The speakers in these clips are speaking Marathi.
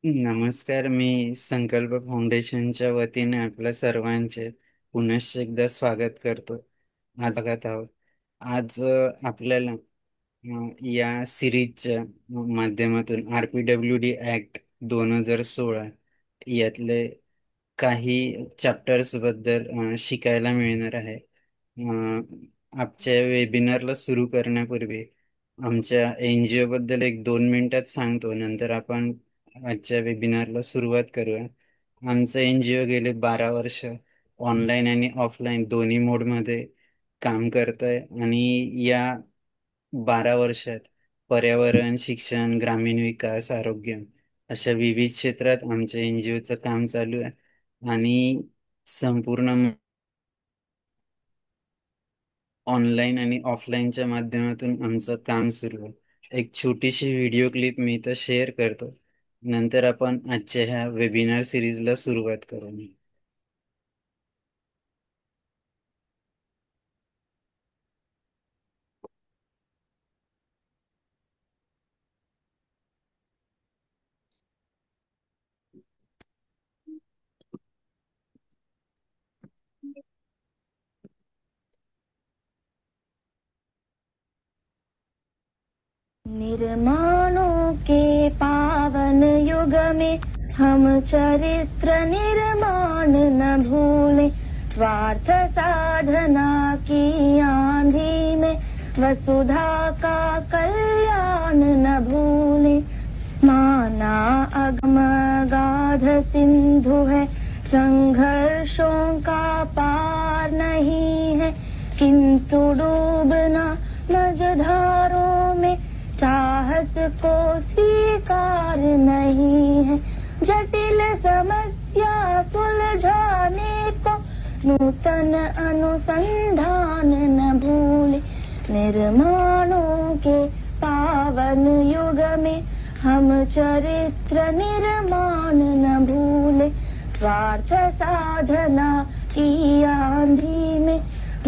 नमस्कार. मी संकल्प फाउंडेशनच्या वतीने आपल्या सर्वांचे पुनश्च एकदा स्वागत करतो. आज बघत आहोत. आज आपल्याला या सिरीजच्या माध्यमातून RPWD ऍक्ट 2016 यातले काही चॅप्टर्स बद्दल शिकायला मिळणार आहे. आजच्या वेबिनारला सुरू करण्यापूर्वी आमच्या NGO बद्दल एक 2 मिनिटात सांगतो, नंतर आपण आजच्या वेबिनारला सुरुवात करूया. आमचं NGO गेले 12 वर्ष ऑनलाईन आणि ऑफलाईन दोन्ही मोडमध्ये काम करत आहे आणि या 12 वर्षात पर्यावरण, शिक्षण, ग्रामीण विकास, आरोग्य अशा विविध क्षेत्रात आमच्या NGOचं काम चालू आहे आणि संपूर्ण ऑनलाईन आणि ऑफलाईनच्या माध्यमातून आमचं काम सुरू आहे. एक छोटीशी व्हिडिओ क्लिप मी इथं शेअर करतो. नंतर आपण आजच्या ह्या वेबिनार सिरीजला सुरुवात करू. निर्माणों के पावन युग में हम चरित्र निर्माण न भूले, स्वार्थ साधना की आंधी में वसुधा का कल्याण न भूले। माना अगम गाध सिंधु है, संघर्षों का पार नहीं है, किंतु डूबना मझधारों में साहस को स्वीकार नहीं है। जटिल समस्या सुलझाने को नूतन अनुसंधान न भूले। निर्माणों के पावन युग में हम चरित्र निर्माण न भूले, स्वार्थ साधना की आंधी में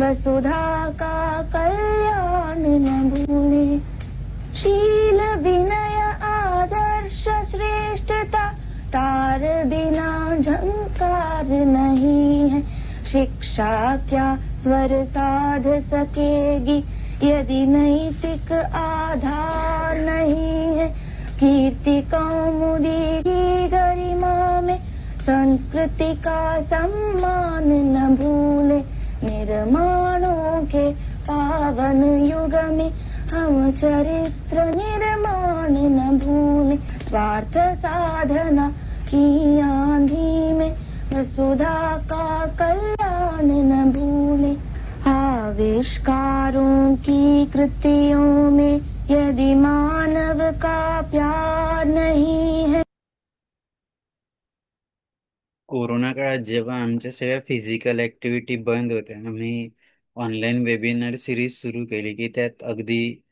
वसुधा का कल्याण न भूले। शील विनय आदर्श श्रेष्ठता तार बिना झंकार नहीं है। शिक्षा क्या स्वर साध सकेगी यदि नैतिक आधार नहीं है। कीर्ति कौमुदी की गरिमा में संस्कृति का सम्मान न भूले। निर्माणों के पावन युग में हम चरित्र निर्माण न भूले, स्वार्थ साधना की आंधी में वसुधा का कल्याण न भूले। आविष्कारों की कृतियों में यदि मानव का प्यार नहीं है। कोरोना काळात जेव्हा आमच्या सगळ्या फिजिकल ऍक्टिव्हिटी बंद होत्या, आम्ही ऑनलाईन वेबिनार सिरीज सुरू केली की त्यात अगदी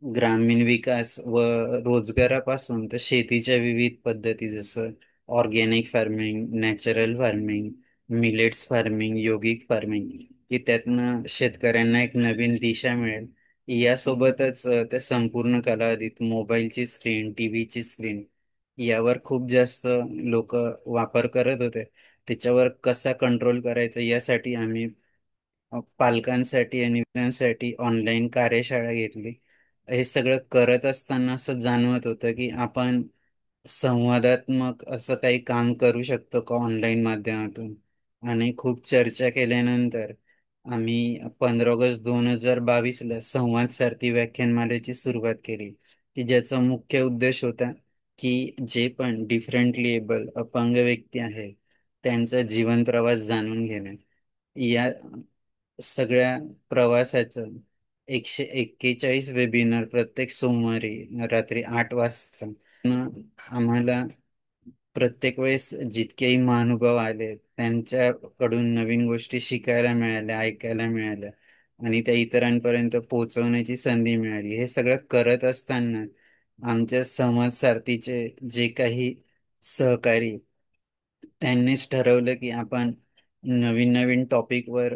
ग्रामीण विकास व रोजगारापासून तर शेतीच्या विविध पद्धती जसं organic farming, natural farming, millets farming, yogic farming, की त्यातनं शेतकऱ्यांना एक नवीन दिशा मिळेल. यासोबतच त्या संपूर्ण कालावधीत मोबाईलची स्क्रीन, टीव्हीची स्क्रीन यावर खूप जास्त लोक वापर करत होते. त्याच्यावर कसा कंट्रोल करायचा यासाठी आम्ही पालकांसाठी आणि मुलांसाठी ऑनलाईन कार्यशाळा घेतली. हे सगळं करत असताना असं जाणवत होतं की आपण संवादात्मक असं काही काम करू शकतो का ऑनलाईन माध्यमातून. आणि खूप चर्चा केल्यानंतर आम्ही 15 ऑगस्ट 2022ला संवाद सारथी व्याख्यानमालेची सुरुवात केली, की ज्याचा मुख्य उद्देश होता की जे पण डिफरंटली एबल अपंग व्यक्ती आहे त्यांचा जीवन प्रवास जाणून घेणे. या सगळ्या प्रवासाचं 141 वेबिनार प्रत्येक सोमवारी रात्री 8 वाजता आम्हाला प्रत्येक वेळेस जितकेही महानुभाव आले त्यांच्याकडून नवीन गोष्टी शिकायला मिळाल्या, ऐकायला मिळाल्या आणि त्या इतरांपर्यंत पोहोचवण्याची संधी मिळाली. हे सगळं करत असताना आमच्या समाज सारथीचे जे काही सहकारी त्यांनीच ठरवलं की आपण नवीन नवीन टॉपिकवर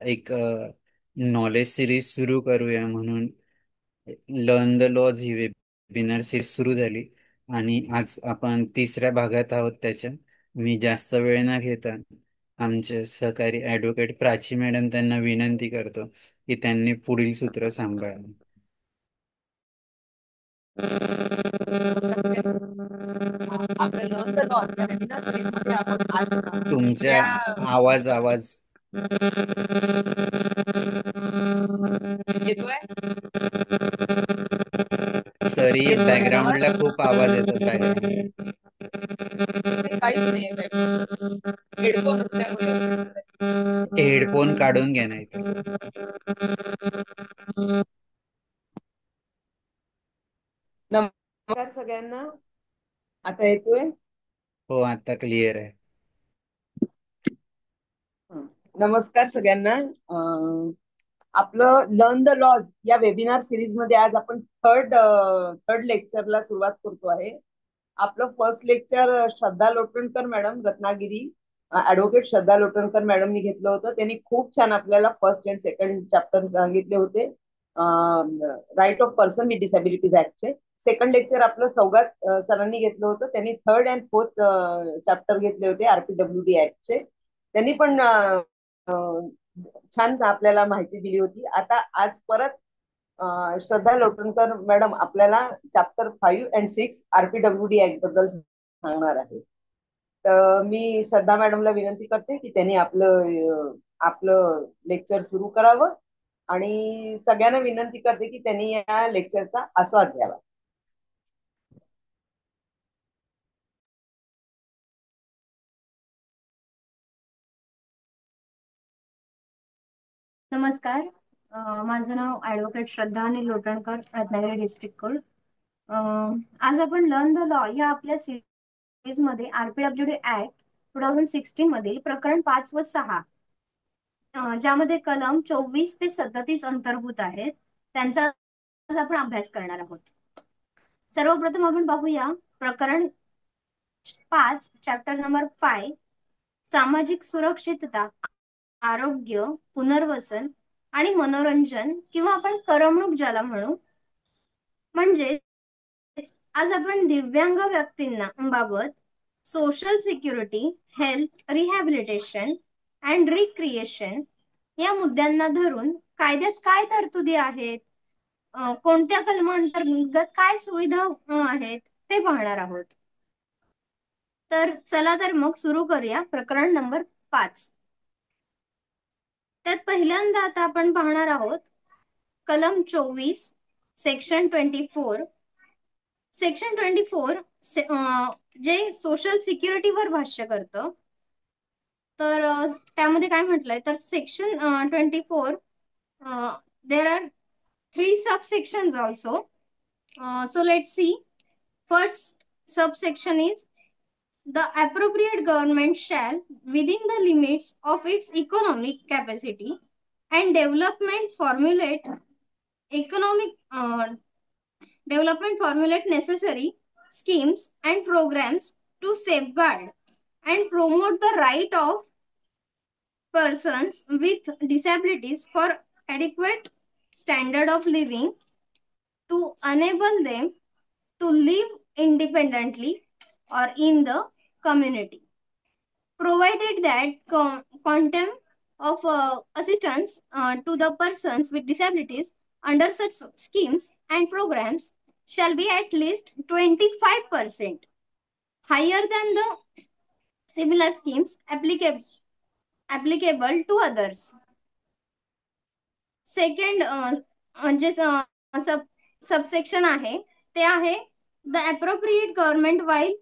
एक नॉलेज सिरीज सुरू करूया. म्हणून लर्न द लॉज ही वेबिनार सिरीज सुरू झाली. आणि आज आपण तिसऱ्या भागात आहोत त्याच्या. मी जास्त वेळ न घेता आमचे सहकारी ॲडव्होकेट प्राची मॅडम त्यांना विनंती करतो की त्यांनी पुढील सूत्र सांभाळावे. आपल्या लॉस द लॉस या वेबिनार सिरीजमध्ये आपण आज तुमच्या ज्या आवाज येतोय तरी येतोय बॅकग्राऊंडला आवाज खूप आवाज येतो बॅकग्राऊंड. इथे काहीच नाही हेडफोन हेडफोन काढून घ्या नाही तर. नमस्कार सगळ्यांना. आता येतोय? हो, आता क्लिअर आहे. नमस्कार सगळ्यांना. आपलं लर्न द लॉज या वेबिनार सिरीज मध्ये आज आपण थर्ड लेक्चरला सुरुवात करतो आहे. आपलं फर्स्ट लेक्चर श्रद्धा लोटणकर मॅडम, रत्नागिरी, ऍडव्होकेट श्रद्धा लोटणकर मॅडम मी घेतलं होतं. त्यांनी खूप छान आपल्याला फर्स्ट अँड सेकंड चॅप्टर सांगितले होते, right of person with disabilities ऍक्टचे. सेकंड लेक्चर आपलं सौगात सरांनी घेतलं होतं. त्यांनी थर्ड अँड फोर्थ चॅप्टर घेतले होते आरपीडब्ल्यूडी ऍक्टचे. त्यांनी पण छान आपल्याला माहिती दिली होती. आता आज परत श्रद्धा लोटणकर मॅडम आपल्याला चॅप्टर 5 अँड 6 आरपीडब्ल्यूडी ऍक्ट बद्दल सांगणार आहे. तर मी श्रद्धा मॅडमला विनंती करते की त्यांनी आपलं लेक्चर सुरू करावं आणि सगळ्यांना विनंती करते की त्यांनी या लेक्चरचा आस्वाद घ्यावा. नमस्कार. माझं नाव ॲडव्होकेट श्रद्धा अनिल लोटणकर, रत्नागिरी डिस्ट्रिक्ट कोर्ट. आज आपण लर्न द लॉ या आपल्या सिरीजमध्ये आरपीडब्ल्यूडी ऍक्ट 2016 मधील प्रकरण 5 व 6 ज्यामध्ये कलम 24 ते 37 अंतर्भूत आहेत त्यांचा आज आपण अभ्यास करणार आहोत. सर्वप्रथम आपण पाहूया प्रकरण 5, चॅप्टर नंबर 5, सामाजिक सुरक्षितता, आरोग्य, पुनर्वसन आणि मनोरंजन किंवा आपण करमणूक ज्याला म्हणू. म्हणजे आज आपण दिव्यांग व्यक्तींना बाबत social security, health, rehabilitation and recreation या मुद्द्यांना धरून कायद्यात काय तरतुदी आहेत, कोणत्या कलमांतर्गत काय सुविधा आहेत ते पाहणार आहोत. तर चला तर मग सुरू करूया प्रकरण नंबर 5. त्यात पहिल्यांदा आता आपण पाहणार आहोत कलम 24, सेक्शन 24. सेक्शन 24 जे सोशल सिक्युरिटीवर भाष्य करतं. तर त्यामध्ये काय म्हटलंय तर section 24 there are 3 subsections also. So let's see. First subsection is the appropriate government shall, within the limits of its economic capacity and development formulate necessary schemes and programs to safeguard and promote the right of persons with disabilities for adequate standard of living, to enable them to live independently or in the community, provided that quantum of assistance to the persons with disabilities under such schemes and programs shall be at least 25% higher than the similar schemes applicable to others. Second जे सबसेक्शन आहे ते आहे the appropriate government while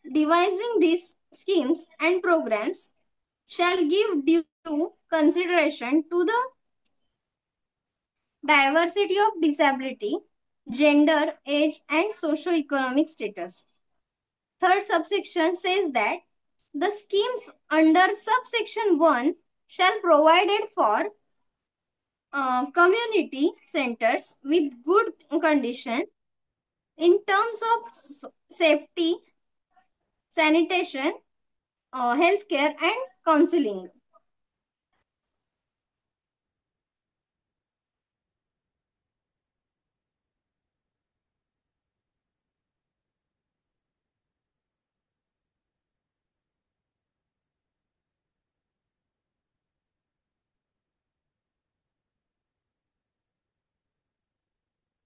devising these schemes and programs shall give due consideration to the diversity of disability, gender, age, and socio-economic status. Third subsection says that the schemes under subsection 1 shall provided for community centers with good condition in terms of safety, sanitation, healthcare, and counseling.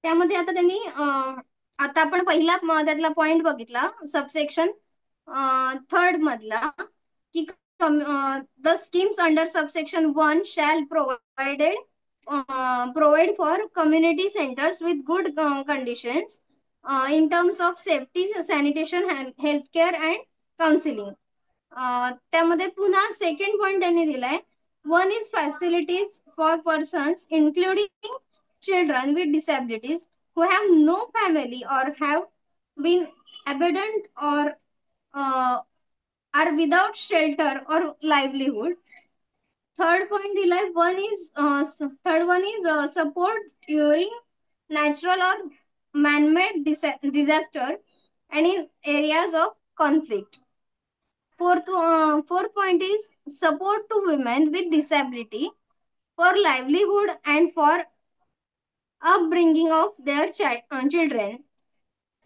त्यामध्ये आता त्यांनी आता आपण पहिला त्यातला पॉइंट बघितला सबसेक्शन थर्ड मधला की the schemes under subsection 1 shall provide for community centers with good conditions in terms of safety, sanitation, healthcare and counseling. त्यामध्ये पुन्हा सेकंड पॉइंट त्यांनी दिलाय one is facilities for persons including children with disabilities who have no family or have been abandoned or are without shelter or livelihood. Third point दिलाय third one is support during natural or man-made disaster and in areas of conflict. Fourth point is support to women with disability for livelihood and for upbringing of their children.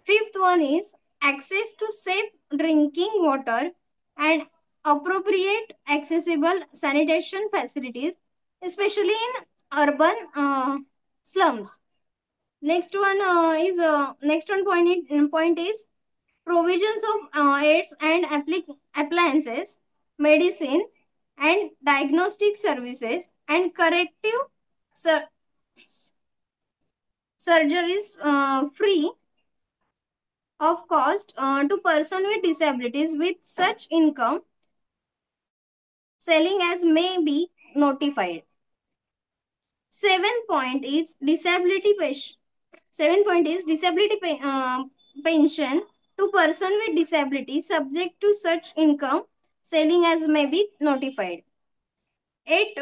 Fifth one is access to safe drinking water and appropriate accessible sanitation facilities, especially in urban slums. Next one point is provisions of aids and appliances, medicine and diagnostic services and corrective sur- surgeries free of cost to person with disabilities with such income selling as may be notified. Seventh point is disability pension. Seventh point is pension to person with disability subject to such income selling as may be notified. 8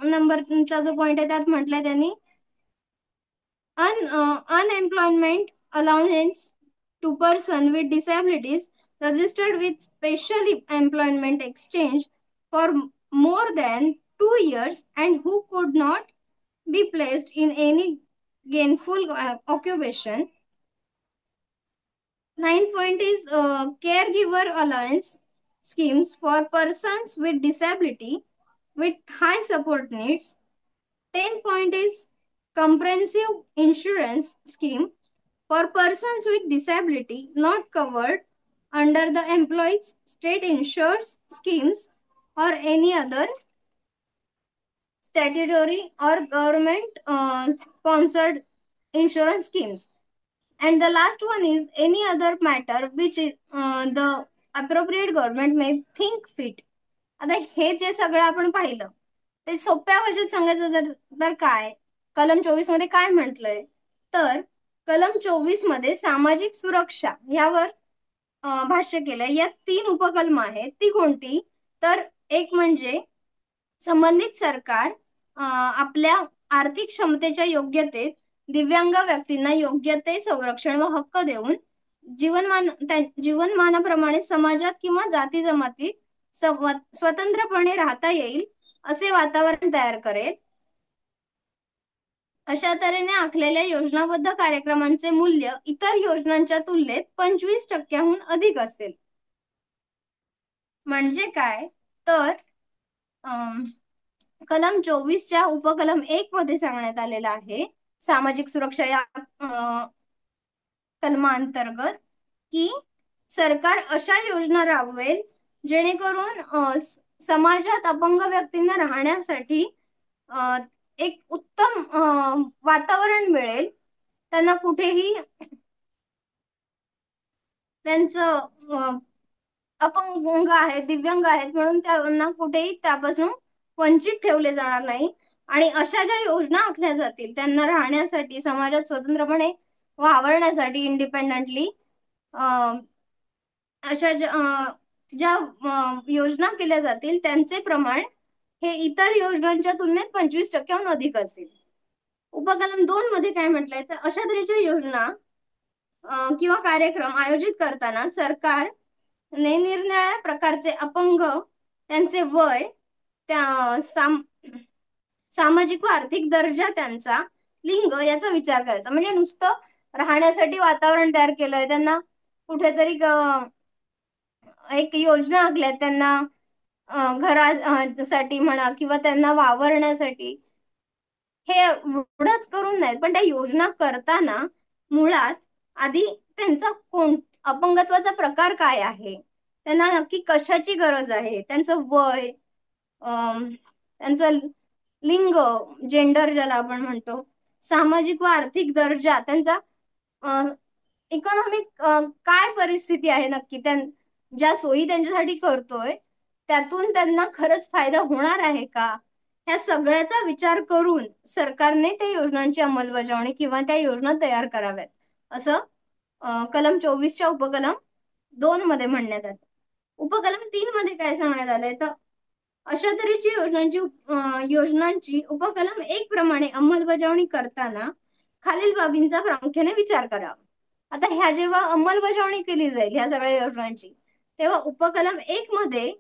नंबरचा जो पॉइंट आहे त्यात म्हटलंय त्यांनी unemployment allowance to person with disabilities registered with special employment exchange for more than 2 years and who could not be placed in any gainful occupation. Ninth point is caregiver allowance schemes for persons with disability with high support needs. 10th point is comprehensive insurance scheme for persons with disability not covered under the employees state insurance schemes or any other statutory or government sponsored insurance schemes. And the last one is any other matter which is the appropriate government may think fit. आता हे जे सगळं आपण पाहिलं ते सोप्या भाषेत सांगायचं तर काय कलम 24 मध्ये काय म्हटलंय तर कलम 24 मध्ये सामाजिक सुरक्षा यावर भाष्य केलंय. यात 3 उपकलम आहेत. ती कोणती तर एक म्हणजे संबंधित सरकार आपल्या आर्थिक क्षमतेच्या योग्यतेत दिव्यांग व्यक्तींना योग्य ते संरक्षण व हक्क देऊन जीवनमानाप्रमाणे समाजात किंवा जाती जमातीत स्वतंत्रपणे राहता येईल असे वातावरण तयार करेल. अशा तऱ्हेने आखलेल्या योजनाबद्ध कार्यक्रमांचे मूल्य इतर योजनांच्या तुलनेत 25% अधिक असेल. म्हणजे काय तर कलम 24च्या उपकलम 1 मध्ये सांगण्यात आलेलं आहे सामाजिक सुरक्षा या कलमांतर्गत की सरकार अशा योजना राबवेल जेणेकरून समाजात अपंग व्यक्तींना राहण्यासाठी एक उत्तम वातावरण मिळेल. त्यांना कुठेही त्यांचं अपंग आहेत दिव्यांग आहेत म्हणून त्यांना कुठेही त्यापासून वंचित ठेवले जाणार नाही. आणि अशा ज्या योजना आखल्या जातील त्यांना राहण्यासाठी समाजात स्वतंत्रपणे वावरण्यासाठी इंडिपेंडंटली अशा ज्या योजना केल्या जातील त्यांचे प्रमाण हे इतर योजनांच्या तुलनेत 25% अधिक असेल. उपकलम 2 मध्ये काय म्हटलंय तर अशा तऱ्हेच्या योजना किंवा कार्यक्रम आयोजित करताना सरकार निरनिराळ्या प्रकारचे अपंग त्यांचे वय त्या सामाजिक व आर्थिक दर्जा त्यांचा लिंग याचा विचार करायचा. म्हणजे नुसतं राहण्यासाठी वातावरण तयार केलंय त्यांना कुठेतरी एक योजना आखल्या त्यांना घरासाठी म्हणा किंवा त्यांना वावरण्यासाठी हे एवढंच करून नाही, पण त्या योजना करताना मुळात आधी त्यांचा अपंगत्वाचा प्रकार काय आहे, त्यांना नक्की कशाची गरज आहे, त्यांचं वय, त्यांचं लिंग, जेंडर ज्याला आपण म्हणतो, सामाजिक व आर्थिक दर्जा, त्यांचा इकॉनॉमिक काय परिस्थिती आहे नक्की, ज्या सोयी त्यांच्यासाठी करतोय त्यातून त्यांना खरंच फायदा होणार आहे का, ह्या सगळ्याचा विचार करून सरकारने त्या योजनांची अंमलबजावणी किंवा त्या योजना तयार कराव्यात, असं कलम 24च्या उपकलम 2 मध्ये म्हणण्यात आलं. उपकलम 3 मध्ये काय सांगण्यात आलंय तर अशा तऱ्हेची योजनांची उपकलम 1 प्रमाणे अंमलबजावणी करताना खालील बाबींचा प्रामुख्याने विचार करावा. आता ह्या जेव्हा अंमलबजावणी केली जाईल ह्या सगळ्या योजनांची, तेव्हा उपकलम 1 मध्ये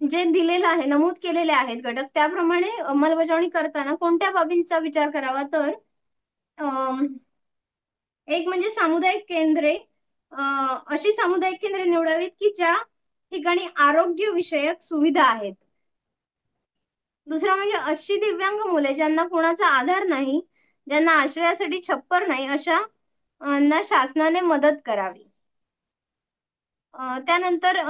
जे दिलेलं आहे, नमूद केलेले आहेत घटक, त्याप्रमाणे अंमलबजावणी करताना कोणत्या बाबींचा विचार करावा तर एक म्हणजे सामुदायिक केंद्रे, अशी सामुदायिक केंद्रे निवडावीत की ज्या ठिकाणी आरोग्य विषयक सुविधा आहेत. दुसरा म्हणजे अशी दिव्यांग मुले ज्यांना कोणाचा आधार नाही, ज्यांना आश्रयासाठी छप्पर नाही, अशा ना शासनाने मदत करावी. त्यानंतर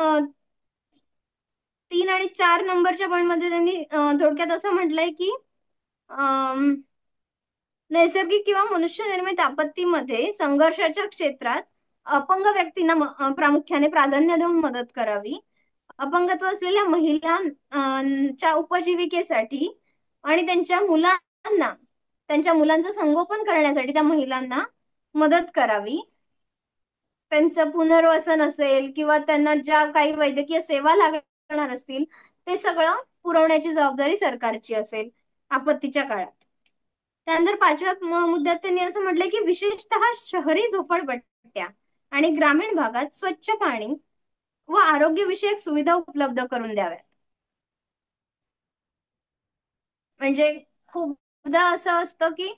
3 आणि 4 नंबरच्या पॉईंट मध्ये त्यांनी थोडक्यात असं म्हटलंय की नैसर्गिक किंवा मनुष्य निर्मित आपत्तीमध्ये संघर्षाच्या क्षेत्रात अपंग व्यक्तींना प्रामुख्याने प्राधान्य देऊन मदत करावी. अपंगत्व असलेल्या महिलांच्या उपजीविकेसाठी आणि त्यांच्या मुलांचं संगोपन करण्यासाठी त्या महिलांना मदत करावी. त्यांचं पुनर्वसन असेल किंवा त्यांना ज्या काही वैद्यकीय सेवा लागणार असतील ते सगळं पुरवण्याची जबाबदारी सरकारची असेल आपत्तीच्या काळात. त्यानंतर 5व्या मुद्द्यात त्यांनी असं म्हटलंय की विशेषतः शहरी झोपडपट्ट्या आणि ग्रामीण भागात स्वच्छ पाणी व आरोग्य विषयक सुविधा उपलब्ध करून द्याव्यात. म्हणजे खूपदा असं असतं की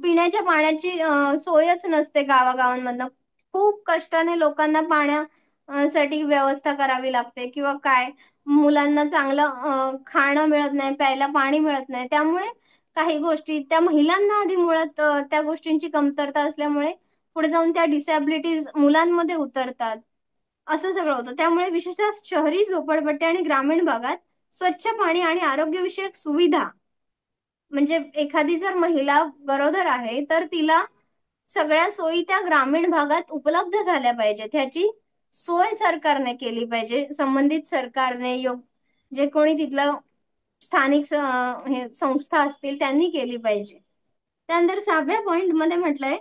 पिण्याच्या पाण्याची सोयच नसते गावागावांमधनं, खूप कष्टाने लोकांना पाण्यासाठी व्यवस्था करावी लागते किंवा काय, मुलांना चांगलं खाणं मिळत नाही, प्यायला पाणी मिळत नाही, त्यामुळे काही गोष्टी त्या महिलांना आधी मुळात त्या गोष्टींची कमतरता असल्यामुळे पुढे जाऊन त्या डिसॅबिलिटीज मुलांमध्ये उतरतात, असं सगळं होतं. त्यामुळे विशेषतः शहरी झोपडपट्ट्या आणि ग्रामीण भागात स्वच्छ पाणी आणि आरोग्यविषयक सुविधा, म्हणजे एखादी जर महिला गरोदर आहे तर तिला सगळ्या सोयी त्या ग्रामीण भागात उपलब्ध झाल्या पाहिजेत, ह्याची सोय सरकारने केली पाहिजे, संबंधित सरकारने जे कोणी तिथलं स्थानिक हे संस्था असतील त्यांनी केली पाहिजे. त्यानंतर 6व्या पॉइंट मध्ये म्हटलंय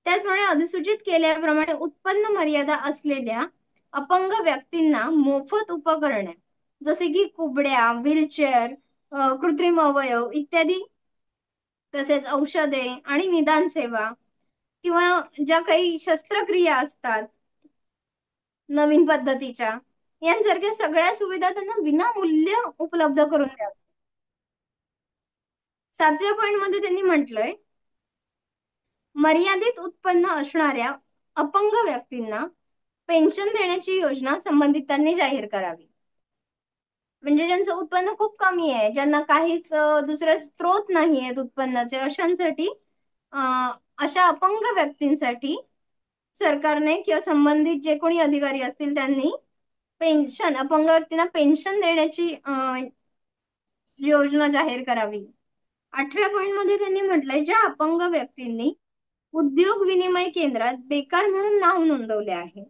त्याचप्रमाणे अधिसूचित केल्याप्रमाणे उत्पन्न मर्यादा असलेल्या अपंग व्यक्तींना मोफत उपकरणे जसे की कुबड्या, व्हीलचेअर, कृत्रिम अवयव इत्यादी, तसेच औषधे आणि निदान सेवा किंवा ज्या काही शस्त्रक्रिया असतात नवीन पद्धतीच्या, यांसारख्या सगळ्या सुविधा त्यांना विनामूल्य उपलब्ध करून द्याव्या. 7व्या पॉइंट मध्ये त्यांनी म्हटलंय मर्यादित उत्पन्न असणाऱ्या अपंग व्यक्तींना पेन्शन देण्याची योजना संबंधितांनी जाहीर करावी. म्हणजे ज्यांचं उत्पन्न खूप कमी आहे, ज्यांना काहीच दुसरे स्रोत नाही आहेत उत्पन्नाचे, अशांसाठी अशा अपंग व्यक्तींसाठी सरकारने किंवा संबंधित जे कोणी अधिकारी असतील त्यांनी अपंग व्यक्तींना पेन्शन देण्याची योजना जाहीर करावी. 8व्या पॉइंट मध्ये त्यांनी म्हटलंय ज्या अपंग व्यक्तींनी उद्योग विनिमय केंद्रात बेकार म्हणून नाव नोंदवले आहे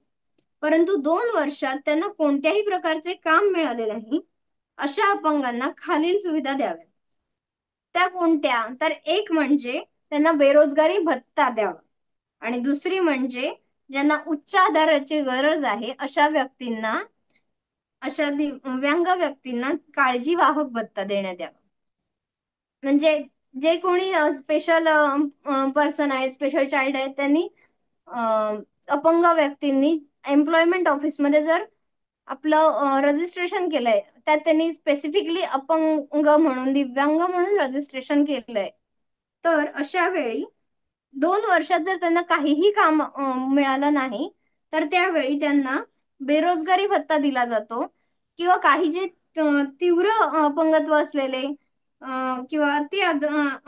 परंतु 2 वर्षात त्यांना कोणत्याही प्रकारचे काम मिळाले नाही, अशा अपंगांना खालील सुविधा द्याव्या. त्या कोणत्या तर एक म्हणजे त्यांना बेरोजगारी भत्ता द्यावा आणि दुसरी म्हणजे ज्यांना उच्च आधाराची गरज आहे अशा दिव्यांग व्यक्तींना काळजी वाहक भत्ता देण्यात यावा. म्हणजे जे कोणी स्पेशल पर्सन आहेत, स्पेशल चाइल्ड आहेत, त्यांनी अपंग व्यक्तींनी एम्प्लॉयमेंट ऑफिसमध्ये जर आपलं रजिस्ट्रेशन केलंय, त्यात त्यांनी स्पेसिफिकली अपंग म्हणून, दिव्यांग म्हणून रजिस्ट्रेशन केलंय, तर अशा वेळी 2 वर्षात जर त्यांना काहीही काम मिळालं नाही तर त्यावेळी त्यांना बेरोजगारी भत्ता दिला जातो किंवा काही जे तीव्र अपंगत्व असलेले किंवा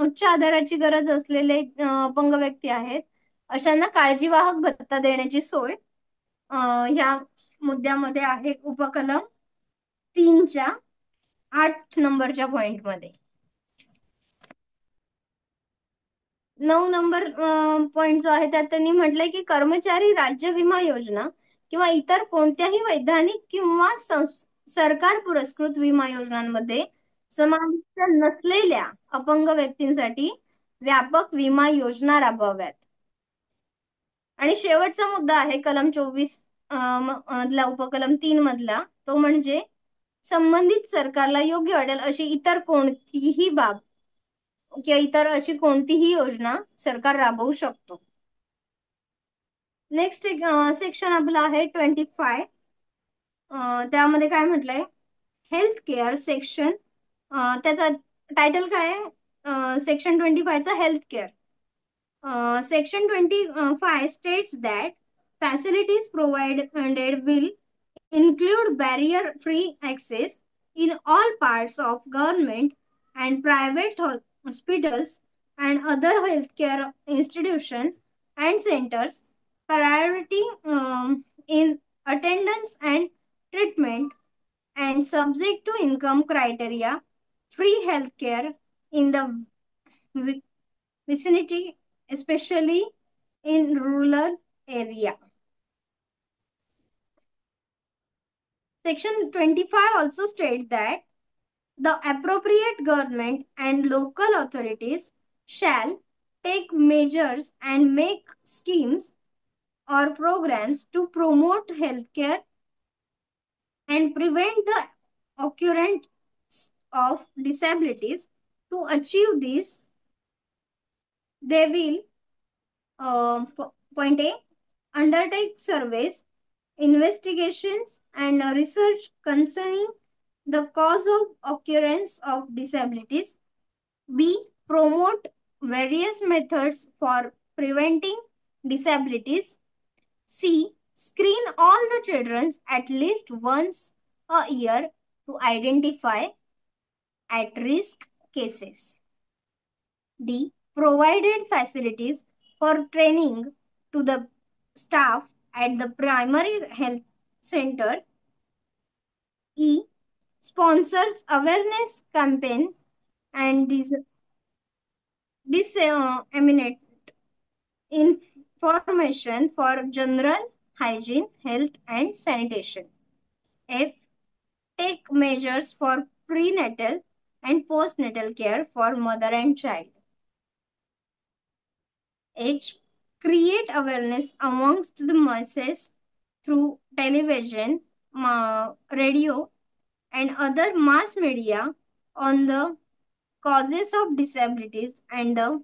उच्च आधाराची गरज असलेले अपंग व्यक्ती आहेत, अशांना काळजीवाहक भत्ता देण्याची सोय ह्या मुद्द्यामध्ये आहे उपकलम 3च्या 8 नंबरच्या पॉइंटमध्ये. 9 नंबर पॉइंट जो आहे त्यात त्यांनी म्हटलंय की कर्मचारी राज्य विमा योजना किंवा इतर कोणत्याही वैधानिक किंवा सरकार पुरस्कृत विमा योजनांमध्ये समाविष्ट नसलेल्या अपंग व्यक्तींसाठी व्यापक विमा योजना राबवाव्यात. आणि शेवटचा मुद्दा आहे कलम 24 मधला उपकलम 3 मधला, तो म्हणजे संबंधित सरकारला योग्य वाटेल अशी इतर कोणतीही बाब किंवा इतर अशी कोणतीही योजना सरकार राबवू शकतो. नेक्स्ट सेक्शन आपलं आहे 25. त्यामध्ये काय म्हटलंय, हेल्थ केअर सेक्शन. त्याचा टायटल काय आहे, सेक्शन 25चा health care. Section 25 states that facilities provided will include barrier-free access in all parts of government and private hospitals and other healthcare institutions and centers, priority in attendance and treatment, and subject to income criteria, free healthcare in the vicinity, especially in rural area. Section 25 also states that the appropriate government and local authorities shall take measures and make schemes or programs to promote healthcare and prevent the occurrence of disabilities. To achieve this, they will point A, undertake surveys, investigations, and research concerning the cause of occurrence of disabilities. B, promote various methods for preventing disabilities. C, screen all the children at least once a year to identify at-risk cases. D, provided facilities for training to the staff at the primary health center. E, sponsors awareness campaign and disseminate information for general hygiene, health, and sanitation. F, take measures for prenatal and postnatal care for mother and child. H, create awareness amongst the masses through television, radio, and other mass media on the causes of disabilities and the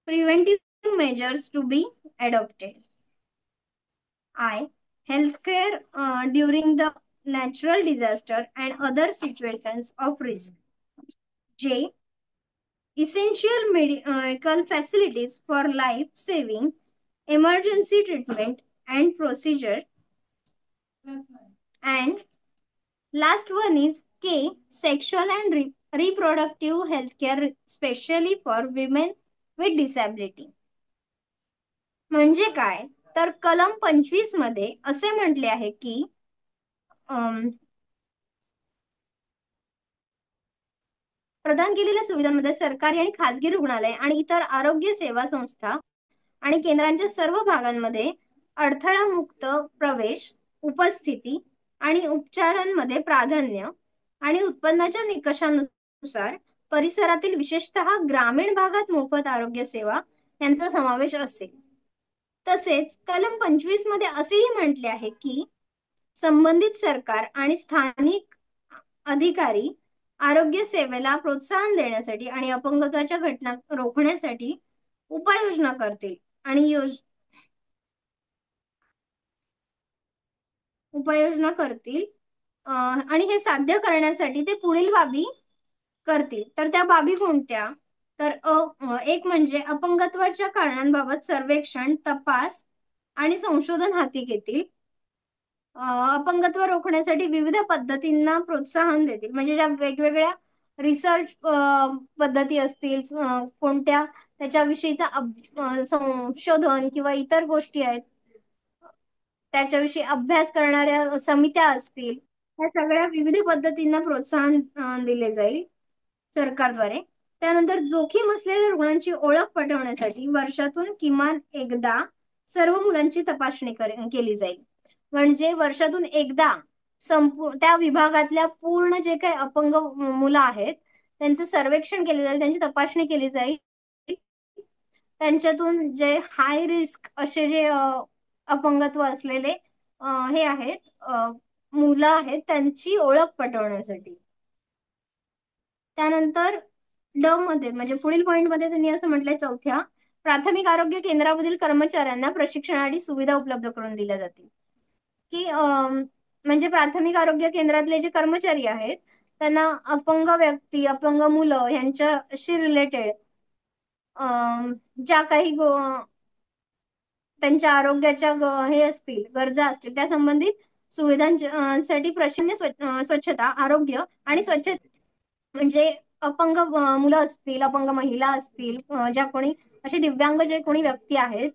preventive measures to be adopted. I, healthcare during the natural disaster and other situations of risk. J, essential medical facilities for life-saving emergency treatment and procedure. And last one is K, sexual and reproductive healthcare, especially for women with disability. म्हणजे काय, तर कलम 25 मध्ये असे म्हटले आहे की प्रदान केलेल्या सुविधांमध्ये सरकारी आणि खासगी रुग्णालय आणि इतर आरोग्य सेवा संस्था आणि केंद्रांच्या सर्व भागांमध्ये अडथळामुक्त प्रवेश, उपस्थिती आणि उपचारांमध्ये प्राधान्य आणि उत्पन्नाच्या निकषानुसार परिसरातील विशेषतः ग्रामीण भागात मोफत आरोग्य सेवा यांचा समावेश असेल. तसेच कलम 25 मध्ये असेही म्हटले आहे की संबंधित सरकार आणि स्थानिक अधिकारी आरोग्य सेवेला प्रोत्साहन देण्यासाठी आणि अपंगत्वाच्या घटना रोखण्यासाठी उपाययोजना करतील आणि उपाययोजना करतील आणि हे साध्य करण्यासाठी ते पुढील बाबी करतील. तर त्या बाबी कोणत्या, तर एक म्हणजे अपंगत्वाच्या कारणांबाबत सर्वेक्षण, तपास आणि संशोधन हाती घेतील. अपंगत्व रोखण्यासाठी विविध पद्धतींना प्रोत्साहन देतील. म्हणजे ज्या वेगवेगळ्या रिसर्च पद्धती असतील, कोणत्या त्याच्याविषयीचा संशोधन किंवा इतर गोष्टी आहेत, त्याच्याविषयी अभ्यास करणाऱ्या समित्या असतील, या सगळ्या विविध पद्धतींना प्रोत्साहन दिले जाईल सरकारद्वारे. त्यानंतर जोखीम असलेल्या रुग्णांची ओळख पटवण्यासाठी वर्षातून किमान एकदा सर्व मुलांची तपासणी केली जाईल. म्हणजे वर्षातून एकदा त्या विभागातल्या पूर्ण जे काही अपंग मुलं आहेत त्यांचं सर्वेक्षण केले जाईल, त्यांची तपासणी केली जाईल. त्यांच्यातून जे हाय रिस्क असे जे अपंगत्व असलेले हे आहेत, मुलं आहेत, त्यांची ओळख पटवण्यासाठी. त्यानंतर ड मध्ये म्हणजे पुढील पॉइंट मध्ये त्यांनी असं म्हटलंय, चौथ्या, प्राथमिक आरोग्य केंद्रामधील कर्मचाऱ्यांना प्रशिक्षणासाठी सुविधा उपलब्ध करून दिल्या जातील. की म्हणजे प्राथमिक आरोग्य केंद्रातले जे कर्मचारी आहेत त्यांना अपंग व्यक्ती, अपंग मुलं यांच्याशी रिलेटेड ज्या काही त्यांच्या आरोग्याच्या हे असतील, गरजा असतील, त्या संबंधित सुविधांसाठी स्वच्छता, आरोग्य आणि स्वच्छ म्हणजे अपंग मुलं असतील, अपंग महिला असतील, ज्या कोणी असे दिव्यांग जे कोणी व्यक्ती आहेत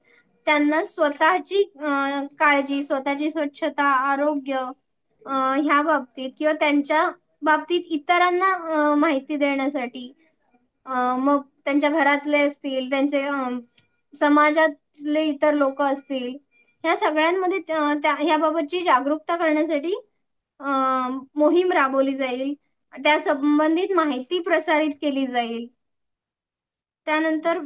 त्यांना स्वतःची काळजी, स्वतःची स्वच्छता, आरोग्य ह्या बाबतीत किंवा त्यांच्या बाबतीत इतरांना माहिती देण्यासाठी, मग त्यांच्या घरातले असतील, त्यांचे समाजातले इतर लोक असतील, ह्या सगळ्यांमध्ये ह्याबाबतची जागरूकता करण्यासाठी मोहीम राबवली जाईल. त्या संबंधित माहिती प्रसारित केली जाईल. त्यानंतर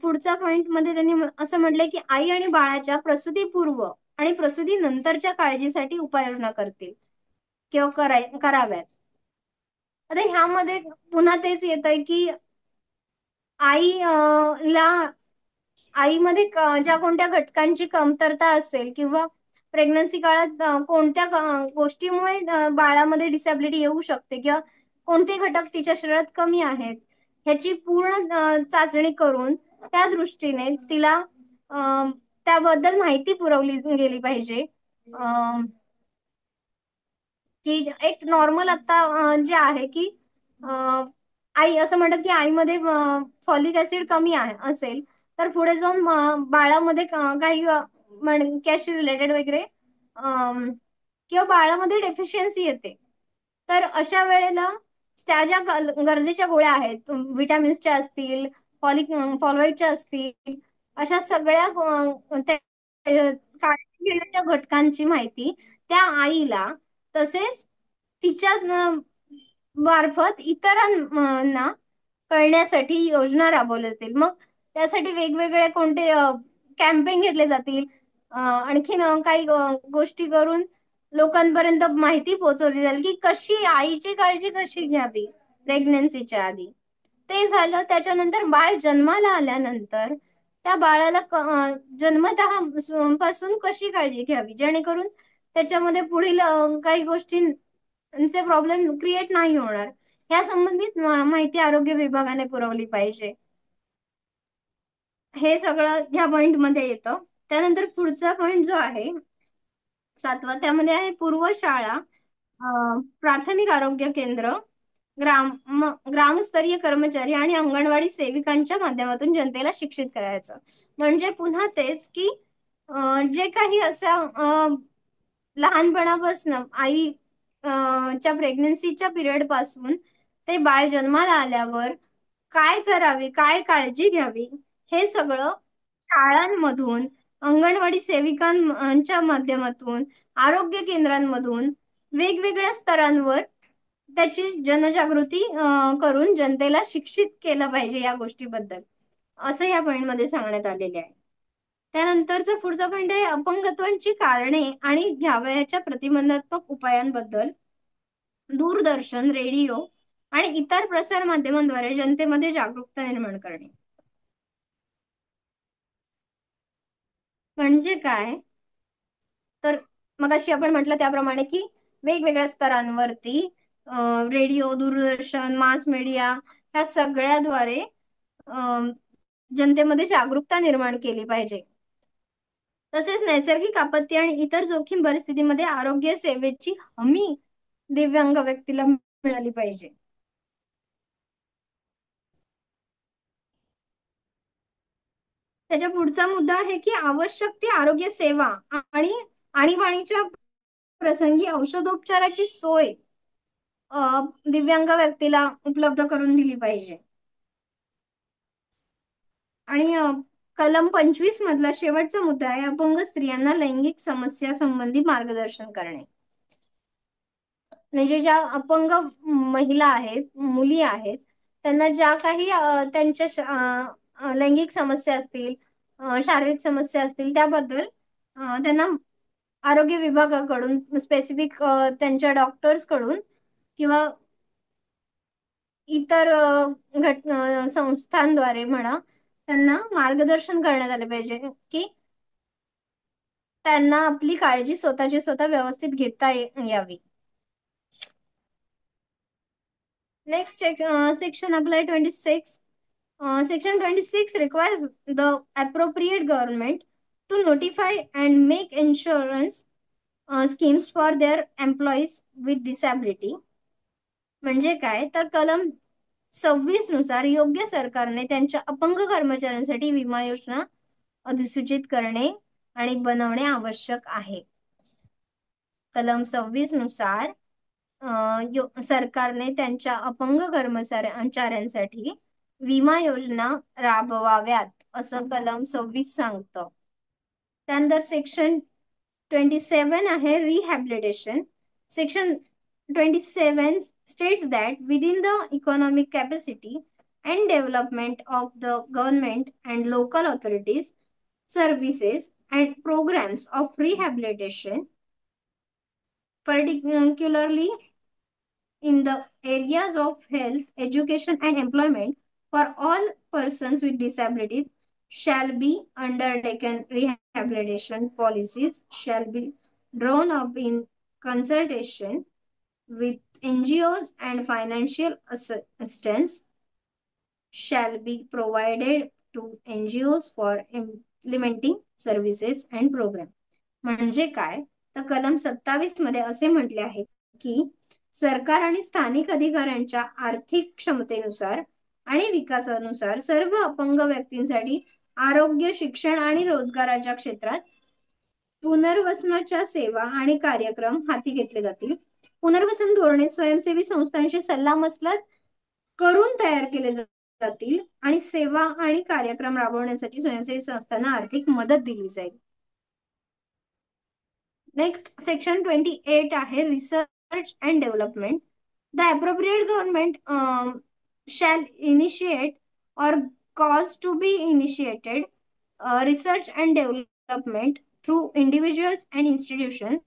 पुढच्या पॉइंट मध्ये त्यांनी असं म्हटलंय की आई आणि बाळाच्या प्रसूतीपूर्व आणि प्रसूती नंतरच्या काळजीसाठी उपाययोजना करतील किंवा कराव्यात. आता ह्यामध्ये पुन्हा तेच येत आहे की आई ला आईमध्ये ज्या कोणत्या घटकांची कमतरता असेल किंवा प्रेग्नन्सी काळात कोणत्या गोष्टीमुळे बाळामध्ये डिसॅबिलिटी येऊ शकते किंवा कोणते घटक तिच्या शरीरात कमी आहेत ह्याची पूर्ण चाचणी करून त्या दृष्टीने तिला त्याबद्दल माहिती पुरवली गेली पाहिजे. की एक नॉर्मल आता जे आहे की आई असं म्हणतात की आईमध्ये फॉलिक ऍसिड कमी आहे असेल तर पुढे जाऊन बाळामध्ये काही मणक्याशी रिलेटेड वगैरे किंवा बाळामध्ये डेफिशियन्सी येते. तर अशा वेळेला त्या ज्या गरजेच्या गोळ्या आहेत, विटॅमिन्सच्या असतील, फॉलोइडच्या असतील, अशा सगळ्या काळजी घेण्याच्या घटकांची माहिती त्या आईला तसेच तिच्या मार्फत इतरांना कळण्यासाठी योजना राबवल्या जातील. मग त्यासाठी वेगवेगळे कोणते कॅम्पेन घेतले जातील, आणखीन काही गोष्टी करून लोकांपर्यंत माहिती पोहोचवली जाईल की कशी आईची काळजी कशी घ्यावी प्रेग्नन्सीच्या आधी. ते झालं. त्याच्यानंतर बाळ जन्माला आल्यानंतर त्या बाळाला जन्मतः पासून कशी काळजी घ्यावी जेणेकरून त्याच्यामध्ये पुढील काही गोष्टींचे प्रॉब्लेम क्रिएट नाही होणार, या संबंधित माहिती आरोग्य विभागाने पुरवली पाहिजे. हे सगळं ह्या पॉइंट मध्ये येतं. त्यानंतर पुढचा पॉइंट जो आहे 7वा, त्यामध्ये आहे पूर्व शाळा, प्राथमिक आरोग्य केंद्र, ग्रामस्तरीय कर्मचारी आणि अंगणवाडी सेविकांच्या माध्यमातून जनतेला शिक्षित करायचं. म्हणजे पुन्हा तेच की जे काही असं लहानपणापासून आई च्या प्रेग्नन्सीच्या पिरियड पासून ते बाळ जन्माला आल्यावर काय करावे, काय काळजी घ्यावी, हे सगळं शाळांमधून, अंगणवाडी सेविकांच्या माध्यमातून, आरोग्य केंद्रांमधून वेगवेगळ्या स्तरांवर त्याची जनजागृती करून जनतेला शिक्षित केलं पाहिजे या गोष्टीबद्दल, असं या पॉइंट मध्ये सांगण्यात आलेले आहे. त्यानंतरचा पुढचा पॉइंट आहे अपंगत्वांची कारणे आणि घ्यावयाच्या प्रतिबंधात्मक उपायांबद्दल दूरदर्शन, रेडिओ आणि इतर प्रसार माध्यमांद्वारे जनतेमध्ये जागरूकता निर्माण करणे. म्हणजे काय तर मगाशी आपण म्हटलं त्याप्रमाणे की वेगवेगळ्या स्तरांवरती रेडिओ, दूरदर्शन, मास मीडिया ह्या सगळ्याद्वारे जनतेमध्ये जागरूकता निर्माण केली पाहिजे. तसेच नैसर्गिक आपत्ती आणि इतर जोखीम परिस्थितीमध्ये आरोग्य सेवेची हमी दिव्यांग व्यक्तीला मिळाली पाहिजे. त्याच्या पुढचा मुद्दा आहे की आवश्यक ती आरोग्य सेवा आणि आणीबाणीच्या प्रसंगी औषधोपचाराची सोय दिव्यांग व्यक्तीला उपलब्ध करून दिली पाहिजे. आणि कलम 25 मधला शेवटचा मुद्दा आहे अपंग स्त्रियांना लैंगिक समस्या संबंधी मार्गदर्शन करणे. म्हणजे ज्या अपंग महिला आहेत, मुली आहेत, त्यांना ज्या काही त्यांच्या लैंगिक समस्या असतील, शारीरिक समस्या असतील, त्याबद्दल त्यांना आरोग्य विभागाकडून स्पेसिफिक त्यांच्या डॉक्टर्स कडून किंवा इतर संस्थांद्वारे म्हणा त्यांना मार्गदर्शन करण्यात आले पाहिजे की त्यांना आपली काळजी स्वतःची स्वतः व्यवस्थित घेता यावी. Next section apply 26. Section 26 requires the appropriate government to notify and make insurance schemes for their employees with disability. म्हणजे काय तर कलम 26 नुसार योग्य सरकारने त्यांच्या अपंग कर्मचाऱ्यांसाठी विमा योजना अधिसूचित करणे आणि बनवणे आवश्यक आहे. कलम 26 नुसार सरकारने त्यांच्या अपंग कर्मचाऱ्यांसाठी विमा योजना राबवाव्यात असं कलम 26 सांगतं. त्यानंतर सेक्शन 27 आहे rehabilitation. Section 27 states that within the economic capacity and development of the government and local authorities, services and programs of rehabilitation, particularly in the areas of health, education, and employment for all persons with disabilities shall be undertaken. Rehabilitation policies shall be drawn up in consultation with NGOs and financial assistance shall be provided to NGOs for implementing services and program. म्हणजे काय तर कलम 27 मध्ये असे म्हटले आहे की सरकार आणि स्थानिक अधिकाऱ्यांच्या आर्थिक क्षमतेनुसार आणि विकासानुसार सर्व अपंग व्यक्तींसाठी आरोग्य, शिक्षण आणि रोजगाराच्या क्षेत्रात पुनर्वसनाच्या सेवा आणि कार्यक्रम हाती घेतले जातील. पुनर्वसन धोरणे स्वयंसेवी संस्थांशी सल्लामसलत करून तयार केले जातील आणि सेवा आणि कार्यक्रम राबवण्यासाठी स्वयंसेवी संस्थांना आर्थिक मदत दिली जाईल. नेक्स्ट सेक्शन 28 आहे research and development. The appropriate government shall initiate or cause to be initiated research and development through individuals and institutions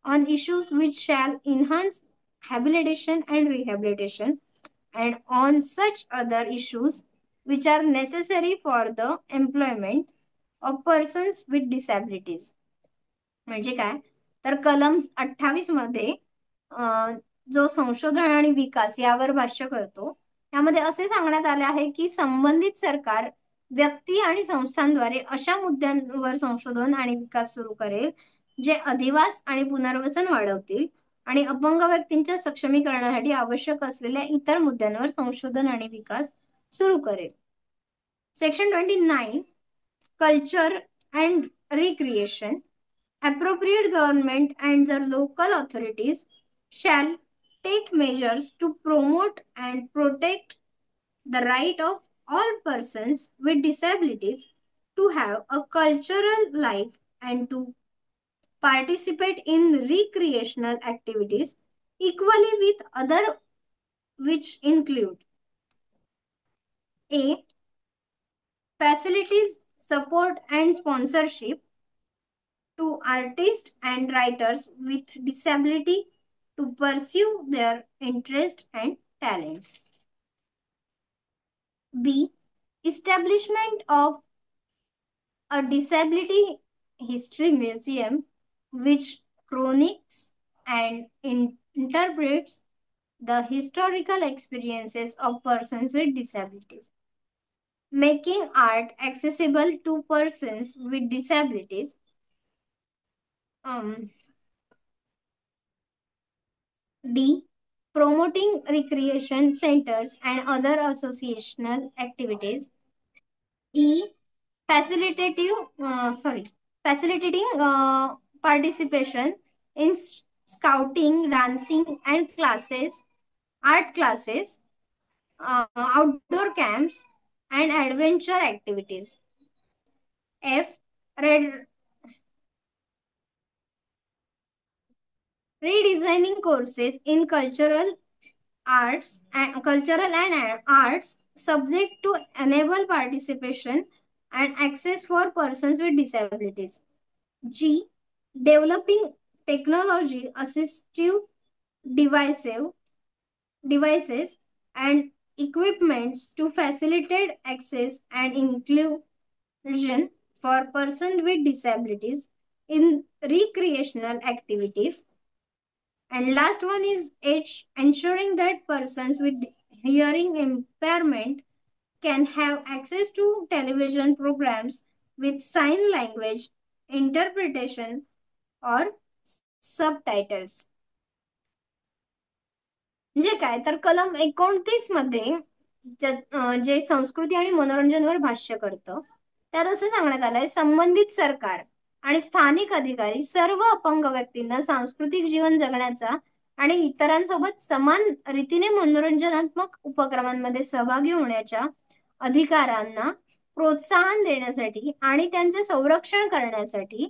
on issues which shall enhance habilitation and rehabilitation and on such other issues which are necessary for the employment of persons with disabilities. म्हणजे काय तर कलम 28 मध्ये जो संशोधन आणि विकास यावर भाष्य करतो त्यामध्ये असे सांगण्यात आले आहे की संबंधित सरकार व्यक्ती आणि संस्थांद्वारे अशा मुद्द्यांवर संशोधन आणि विकास सुरू करेल जे अधिवास आणि पुनर्वसन वाढवतील आणि अपंग व्यक्तींच्या सक्षमीकरणासाठी आवश्यक असलेल्या इतर मुद्द्यांवर संशोधन आणि विकास सुरू करेल. Section 29 culture and recreation. Appropriate government and the local authorities shall take measures to promote and protect the right of all persons with disabilities to have a cultural life and to participate in recreational activities equally with other, which include a facilities, support and sponsorship to artists and writers with disability to pursue their interests and talents. B. Establishment of a disability history museum which chronicles and interprets the historical experiences of persons with disabilities. making art accessible to persons with disabilities. Um, D. Promoting recreation centers and other associational activities. E. Facilitative, facilitating participation in scouting, dancing, and classes, art classes, outdoor camps, and adventure activities. F. Red, redesigning courses in cultural and arts subject to enable participation and access for persons with disabilities. G. Developing technology assistive devices devices and equipments to facilitate access and inclusion for persons with disabilities in recreational activities. And last one is H, ensuring that persons with hearing impairment can have access to television programs with sign language interpretation or subtitles. म्हणजे काय तर कलम 29 मध्ये जे संस्कृती आणि मनोरंजनवर भाष्य करतं त्यात असं सांगण्यात आलंय, संबंधित सरकार आणि स्थानिक अधिकारी सर्व अपंग व्यक्तींना सांस्कृतिक जीवन जगण्याचा आणि इतरांसोबत समान रीतीने मनोरंजनात्मक उपक्रमांमध्ये सहभागी होण्याच्या अधिकारांना प्रोत्साहन देण्यासाठी आणि त्यांचे संरक्षण करण्यासाठी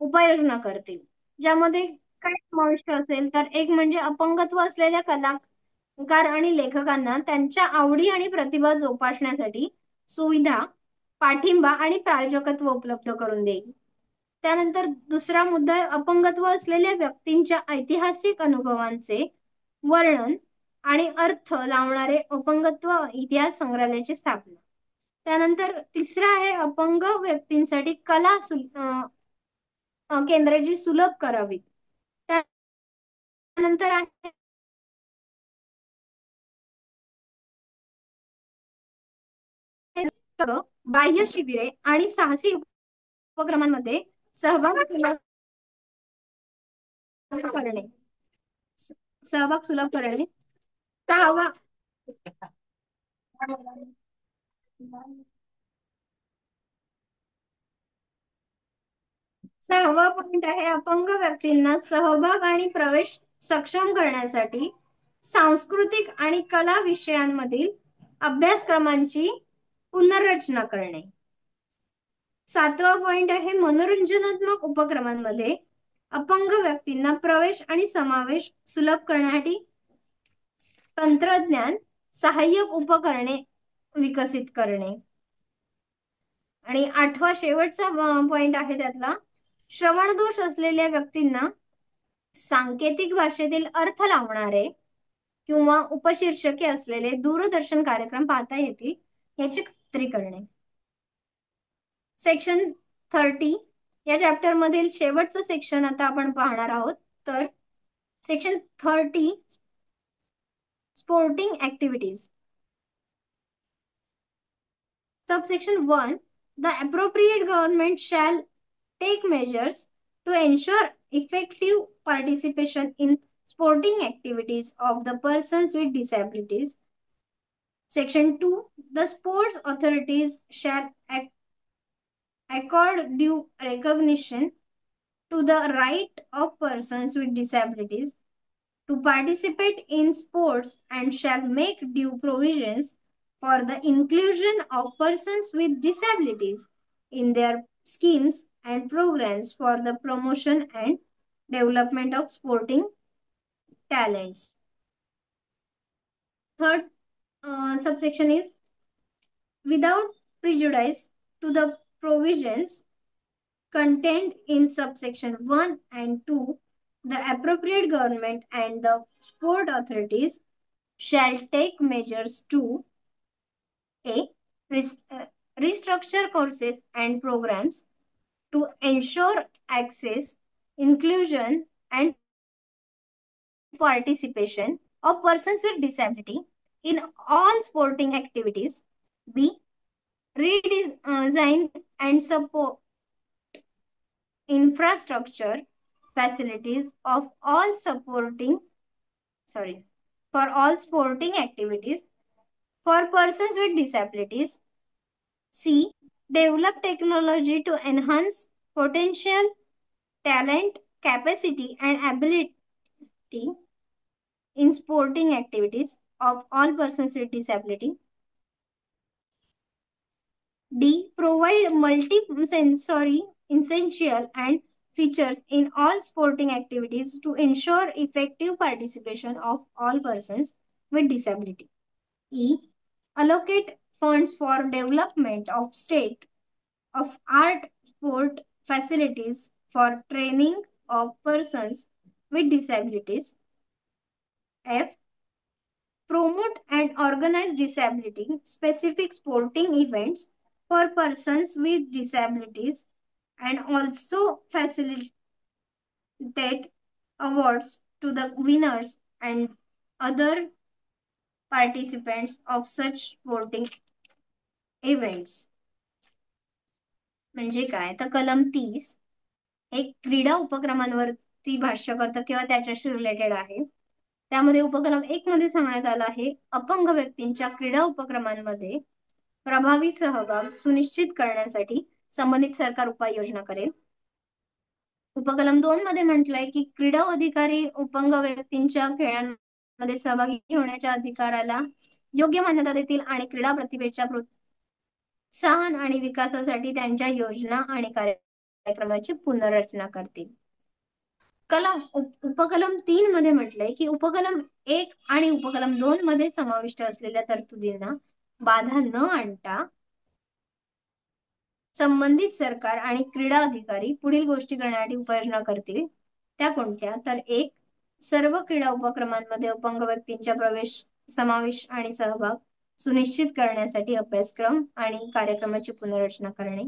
उपाययोजना करतील. ज्यामध्ये काय समाविष्ट असेल तर एक म्हणजे अपंगत्व असलेल्या कलाकार आणि लेखकांना त्यांच्या आवडी आणि प्रतिभा जोपासण्यासाठी सुविधा, पाठिंबा आणि प्रायोजकत्व उपलब्ध करून देईल. त्यानंतर दुसरा मुद्दा आहे अपंगत्व असलेल्या व्यक्तींच्या ऐतिहासिक अनुभवांचे वर्णन आणि अर्थ लावणारे अपंगत्व इतिहास संग्रहालयाची स्थापना. त्यानंतर तिसरा आहे अपंग व्यक्तींसाठी कला केंद्रे जी सुलभ करावीत. त्यानंतर आहे बाह्य शिबिरे आणि साहसी उपक्रमांमध्ये सहभाग करणे सहभाग सुलभ करणे. सहावा सहावा पॉइंट आहे अपंग व्यक्तींना सहभाग आणि प्रवेश सक्षम करण्यासाठी सांस्कृतिक आणि कला विषयांमधील अभ्यासक्रमांची पुनर्रचना करणे. सातवा पॉइंट आहे मनोरंजनात्मक उपक्रमांमध्ये अपंग व्यक्तींना प्रवेश आणि समावेश सुलभ करण्यासाठी तंत्रज्ञान सहाय्यक उपकरणे विकसित करणे. आणि आठवा शेवटचा पॉइंट आहे त्यातला, श्रवण दोष असलेल्या व्यक्तींना सांकेतिक भाषेतील अर्थ लावणारे किंवा उपशीर्षके असलेले दूरदर्शन कार्यक्रम पाहता येतील याची खात्री करणे. सेक्शन 30 या चॅप्टर मधील शेवटचं सेक्शन आता आपण पाहणार आहोत. तर section 30 sporting activities. Subsection 1. The appropriate government shall take measures to ensure effective participation in sporting activities of the persons with disabilities. Section 2. The sports authorities shall accord due recognition to the right of persons with disabilities to participate in sports and shall make due provisions for the inclusion of persons with disabilities in their schemes and programs for the promotion and development of sporting talents. Third subsection is, without prejudice to the provisions contained in subsection 1 and 2, the appropriate government and the sport authorities shall take measures to A. Restructure courses and programs to ensure access, inclusion, and participation of persons with disability in all sporting activities. B. redesign and support infrastructure facilities of all supporting sorry for all sporting activities for persons with disabilities. C. Develop technology to enhance potential, talent, capacity, and ability in sporting activities of all persons with disability. D. Provide multi-sensory essential and features in all sporting activities to ensure effective participation of all persons with disability. E. Allocate funds for development of state of art sport facilities for training of persons with disabilities. F. Promote and organize disability specific sporting events for persons with disabilities and also facilitate awards to the winners and other participants of such sporting events. म्हणजे काय तर कलम 30 हे क्रीडा उपक्रमांवरती भाष्य करतं किंवा त्याच्याशी रिलेटेड आहे. त्यामध्ये उपकलम 1 मध्ये सांगण्यात आलं आहे अपंग व्यक्तींच्या क्रीडा उपक्रमांमध्ये प्रभावी सहभाग सुनिश्चित करण्यासाठी संबंधित सरकार उपाययोजना करेल. उपकलम 2 मध्ये म्हटलंय की क्रीडा अधिकारी अपंग व्यक्तींच्या खेळांमध्ये सहभागी होण्याच्या अधिकाराला योग्य मान्यता देतील आणि क्रीडा प्रतिभेच्या प्रोत्साहन आणि विकासासाठी त्यांच्या योजना आणि कार्यक्रमाची पुनर्रचना करतील. उपकलम 3 मध्ये म्हटलंय की उपकलम 1 आणि उपकलम 2 मध्ये समाविष्ट असलेल्या तरतुदींना बाधा न आणता संबंधित सरकार आणि क्रीडा अधिकारी पुढील गोष्टी करण्यासाठी उपाययोजना करतील. त्या कोणत्या तर 1. सर्व क्रीडा उपक्रमांमध्ये अपंग व्यक्तींच्या समावेश आणि सहभाग सुनिश्चित करण्यासाठी अभ्यासक्रम आणि कार्यक्रमाची पुनर्रचना करणे.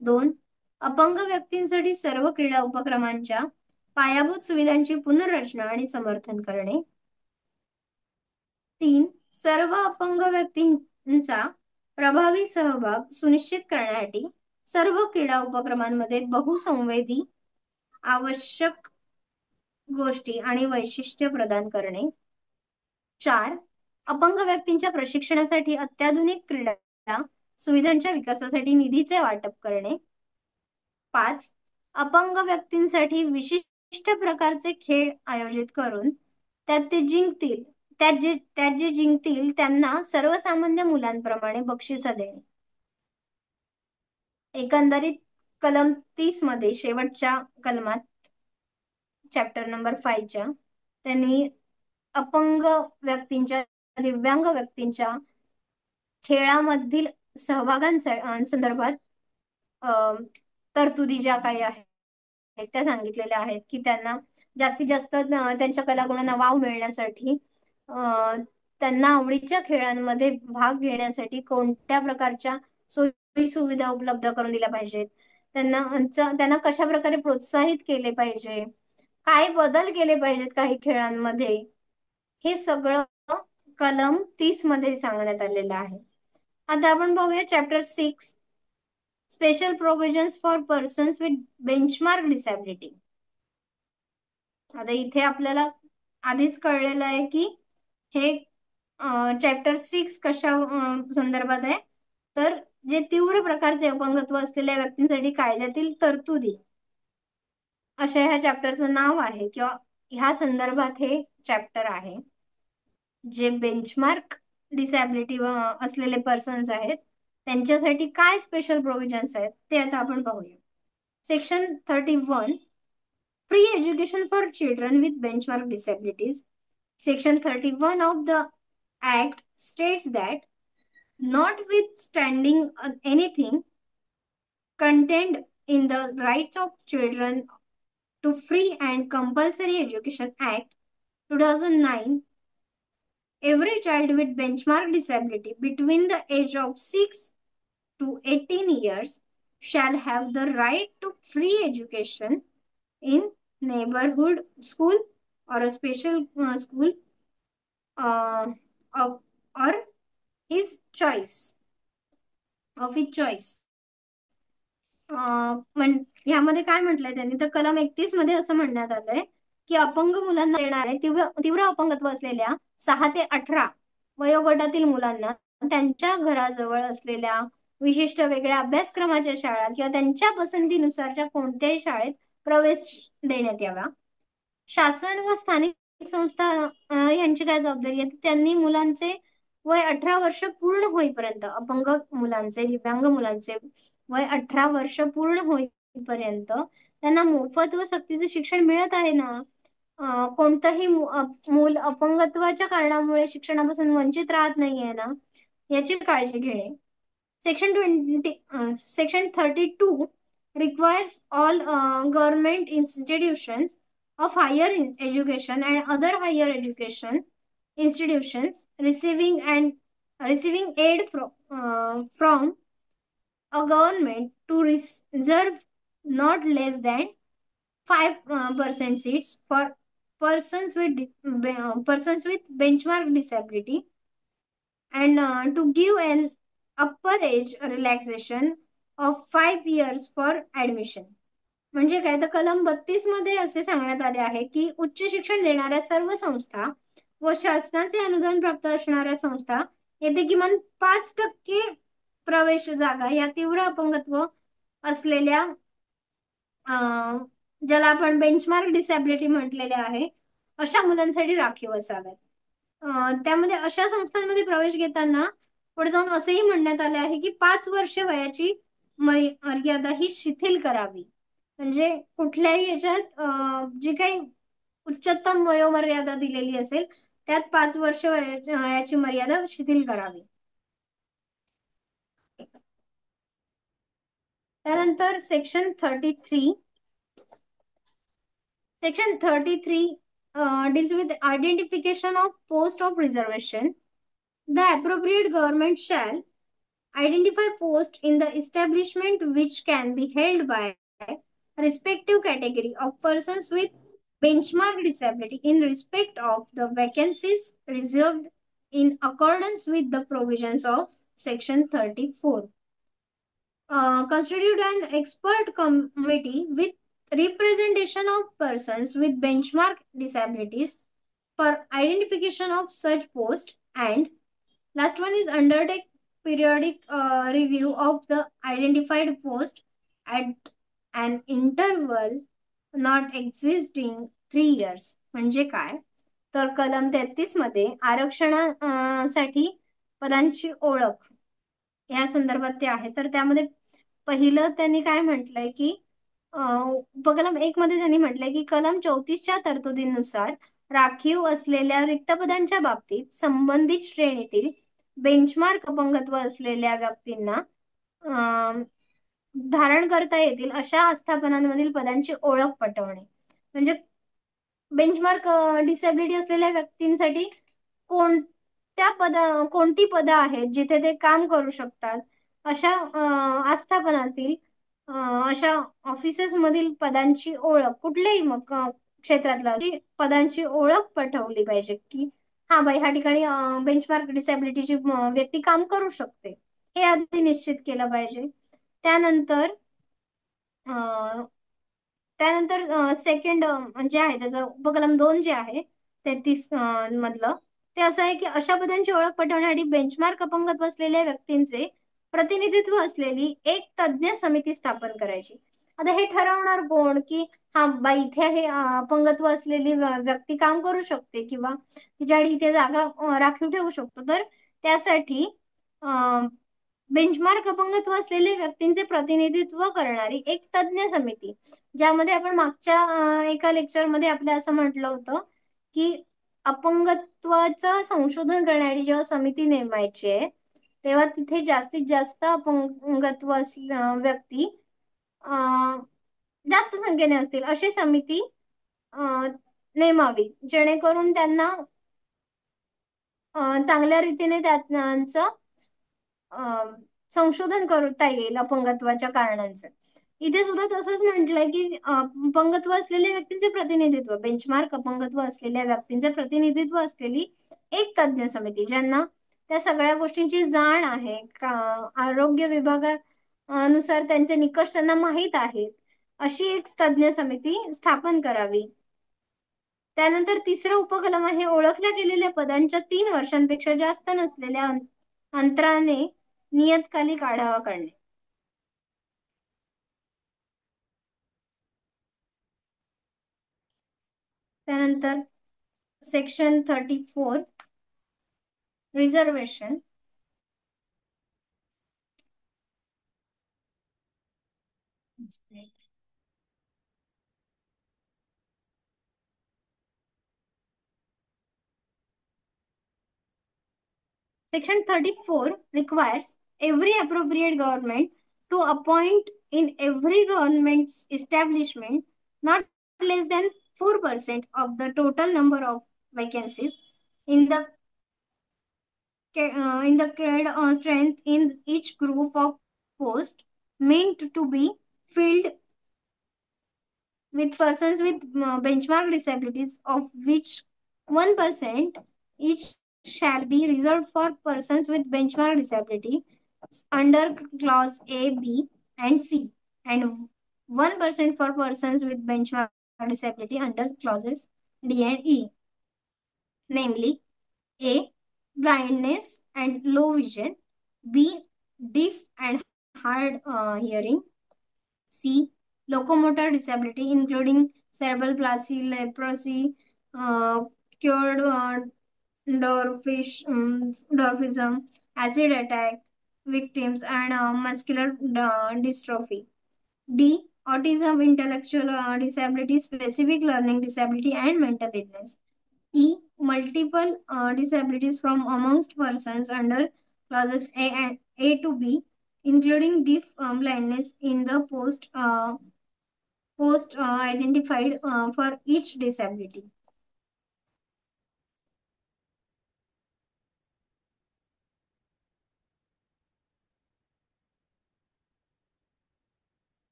2. अपंग व्यक्तींसाठी सर्व क्रीडा उपक्रमांच्या पायाभूत सुविधांची पुनर्रचना आणि समर्थन करणे. 3. सर्व अपंग व्यक्तींचा प्रभावी सहभाग सुनिश्चित करण्यासाठी सर्व क्रीडा उपक्रमांमध्ये बहुसंवेदी आवश्यक गोष्टी आणि वैशिष्ट्य प्रदान करणे. 4. अपंग व्यक्तींच्या प्रशिक्षणासाठी अत्याधुनिक क्रीडा सुविधांच्या विकासासाठी निधीचे वाटप करणे. 5. अपंग व्यक्तींसाठी विशिष्ट प्रकारचे खेळ आयोजित करून त्यात जे जिंकतील त्यांना सर्वसामान्य मुलांप्रमाणे बक्षिसं देणे. एकंदरीत कलम 30 मध्ये शेवटच्या कलमात चॅप्टर नंबर 5 च्या त्यांनी अपंग व्यक्तींच्या दिव्यांग व्यक्तींच्या खेळामधील सहभागांसंदर्भात तरतुदी ज्या काही आहेत त्या सांगितलेल्या आहेत की त्यांना जास्तीत जास्त त्यांच्या कलागुणांना वाव मिळण्यासाठी त्यांना आवडीच्या खेळांमध्ये भाग घेण्यासाठी कोणत्या प्रकारच्या सोयी सुविधा उपलब्ध करून दिल्या पाहिजेत, त्यांना कशा प्रकारे प्रोत्साहित केले पाहिजे, काय बदल केले पाहिजेत काही खेळांमध्ये, हे सगळं कलम 30 मध्ये सांगण्यात आलेलं आहे. आता आपण पाहूया chapter 6 special provisions for persons with benchmark disability. आता इथे आपल्याला आधीच कळलेलं आहे की हे चॅप्टर 6 कशा संदर्भात आहे तर जे तीव्र प्रकारचे अपंगत्व असलेल्या व्यक्तींसाठी कायद्यातील तरतुदी अशा ह्या चॅप्टरचं नाव आहे किंवा ह्या संदर्भात हे चॅप्टर आहे. जे बेंचमार्क डिसॅबिलिटी असलेले पर्सन्स आहेत त्यांच्यासाठी काय स्पेशल प्रोव्हिजन्स आहेत ते आता आपण पाहूया. Section 31 free education for children with benchmark disabilities. Section 31 of the Act states that notwithstanding anything contained in the Rights of Children to Free and Compulsory Education Act 2009, every child with benchmark disability between the age of 6 to 18 years shall have the right to free education in neighborhood school or a special school or his choice. Of his choice. ह्यामध्ये काय म्हटलंय त्यांनी, तर कलम 31 मध्ये असं म्हणण्यात आलंय की अपंग मुलांना देणारे तीव्र तीव्र अपंगत्व असलेल्या 6 ते 18 वयोगटातील मुलांना त्यांच्या घराजवळ असलेल्या विशिष्ट वेगळ्या अभ्यासक्रमाच्या शाळा किंवा त्यांच्या पसंतीनुसारच्या कोणत्याही शाळेत प्रवेश देण्यात यावा. शासन व स्थानिक संस्था यांची काय जबाबदारी आहे, त्यांनी मुलांचे वय 18 वर्ष पूर्ण होईपर्यंत, अपंग मुलांचे, दिव्यांग मुलांचे वय 18 वर्ष पूर्ण होईपर्यंत त्यांना मोफत व सक्तीचे शिक्षण मिळत आहे ना. कोणतंही मूल अपंगत्वाच्या कारणामुळे शिक्षणापासून वंचित राहत नाहीये ना, याची काळजी घेणे. Section 32 requires all government institutions of higher education and other higher education institutions receiving aid from a government to reserve not less than 5% seats for persons with benchmark disability, and to give an upper age relaxation of 5 years for admission. म्हणजे काय, तर कलम 32 मध्ये असे सांगण्यात आले आहे की उच्च शिक्षण देणाऱ्या सर्व संस्था व शासनाचे अनुदान प्राप्त असणाऱ्या संस्था येथे किमान 5% प्रवेश जागा या तीव्र अपंगत्व असलेल्या, ज्याला आपण बेंचमार्क डिसॅबिलिटी म्हटलेले आहे, अशा मुलांसाठी राखीव असाव्यात. त्यामध्ये अशा संस्थांमध्ये प्रवेश घेताना पुढे जाऊन असेही म्हणण्यात आले आहे की 5 वर्ष वयाची मर्यादा ही शिथिल करावी. म्हणजे कुठल्याही याच्यात जी काही उच्चतम वयोमर्यादा दिलेली असेल त्यात 5 वर्ष वयाची मर्यादा शिथिल करावी. त्यानंतर section 33 deals with identification of post of reservation. The appropriate government shall identify post in the establishment which can be held by respective category of persons with benchmark disability in respect of the vacancies reserved in accordance with the provisions of section 34. Constitute an expert committee with representation of persons with benchmark disabilities for identification of such post, and last one is undertake periodic review of the identified post at an interval not existing 3 years. म्हणजे काय, तर कलम 33 मध्ये आरक्षणासाठी पदांची ओळख या संदर्भात ते आहे. तर त्यामध्ये पहिलं त्यांनी काय म्हटलंय की उपकलम 1 मध्ये त्यांनी म्हटलंय की कलम 34च्या तरतुदीनुसार राखीव असलेल्या रिक्त पदांच्या बाबतीत संबंधित श्रेणीतील बेंचमार्क अपंगत्व असलेल्या व्यक्तींना धारण करता येतील अशा आस्थापनांमधील पदांची ओळख पटवणे. म्हणजे बेंचमार्क डिसेबिलिटी असलेल्या व्यक्तींसाठी कोणती पदं आहेत जिथे ते काम करू शकतात, अशा आस्थापनातील अशा ऑफिसेस मधील पदांची ओळख, कुठल्याही मग क्षेत्रातल्या पदांची ओळख पटवली पाहिजे की हा बाई ह्या ठिकाणी बेंचमार्क डिसेबिलिटीची व्यक्ती काम करू शकते, हे आधी निश्चित केलं पाहिजे. त्यानंतर सेकंड म्हणजे आहे त्याचं उपकलम 2 जे आहे 33 मधलं, ते असं आहे की अशा पदांची ओळख पटवण्यासाठी बेंचमार्क अपंगत्व असलेल्या व्यक्तींचे प्रतिनिधित्व असलेली एक तज्ज्ञ समिती स्थापन करायची. आता हे ठरवणार कोण की हा बाई इथे हे अपंगत्व असलेली व्यक्ती काम करू शकते किंवा तिच्या इथे जागा राखीव ठेवू शकतो, तर त्यासाठी बेंचमार्क अपंगत्व असलेल्या व्यक्तींचे प्रतिनिधित्व करणारी एक तज्ज्ञ समिती, ज्यामध्ये आपण मागच्या एका लेक्चरमध्ये आपल्या असं म्हटलं होतं की अपंगत्वाचं संशोधन करणारी जेव्हा समिती नेमायची आहे तेव्हा तिथे जास्तीत जास्त अपंगत्व व्यक्ती जास्त संख्येने असतील अशी समिती नेमावी, जेणेकरून त्यांना चांगल्या रीतीने त्यांचं संशोधन करता येईल अपंगत्वाच्या कारणांचं. इथे सुद्धा तसंच म्हटलंय की अपंगत्व असलेल्या व्यक्तींचे प्रतिनिधित्व, बेंचमार्क अपंगत्व असलेल्या व्यक्तींचे प्रतिनिधित्व असलेली एक तज्ज्ञ समिती, ज्यांना त्या सगळ्या गोष्टींची जाण आहे का, आरोग्य विभागानुसार त्यांचे निकष त्यांना माहीत आहेत, अशी एक तज्ज्ञ समिती स्थापन करावी. त्यानंतर तिसरं उपकलम आहे, ओळखल्या गेलेल्या पदांच्या 3 वर्षांपेक्षा जास्त नसलेल्या अंतराने नियतकालिक आढावा काढणे. त्यानंतर section 34 reservation. Section 34 requires every appropriate government to appoint in every government's establishment not less than 4% of the total number of vacancies in the grade strength in each group of posts meant to be filled with persons with benchmark disabilities, of which 1% each shall be reserved for persons with benchmark disability under clause A, B, and C, and 1% for persons with benchmark disability under clauses D and E, namely A, blindness and low vision, B, deaf and hard hearing, C, locomotor disability including cerebral palsy, leprosy, cured dwarfism, acid attack victims, and muscular dystrophy. D, autism, intellectual disability, specific learning disability, and mental illness. E, multiple disabilities from amongst persons under clauses A and A to B, including deaf blindness in the post identified for each disability.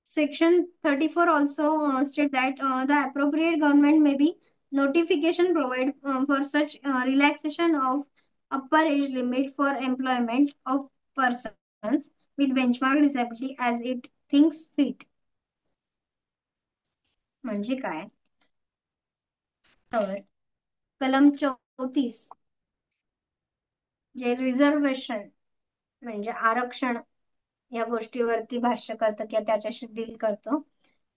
Section 34 also states that the appropriate government may be notification provide for such relaxation of upper age limit for employment of persons with benchmark disability as it thinks fit. म्हणजे काय तर कलम 34 जे रिझर्वेशन म्हणजे आरक्षण या गोष्टीवरती भाष्य करतं किंवा त्याच्याशी डील करतो,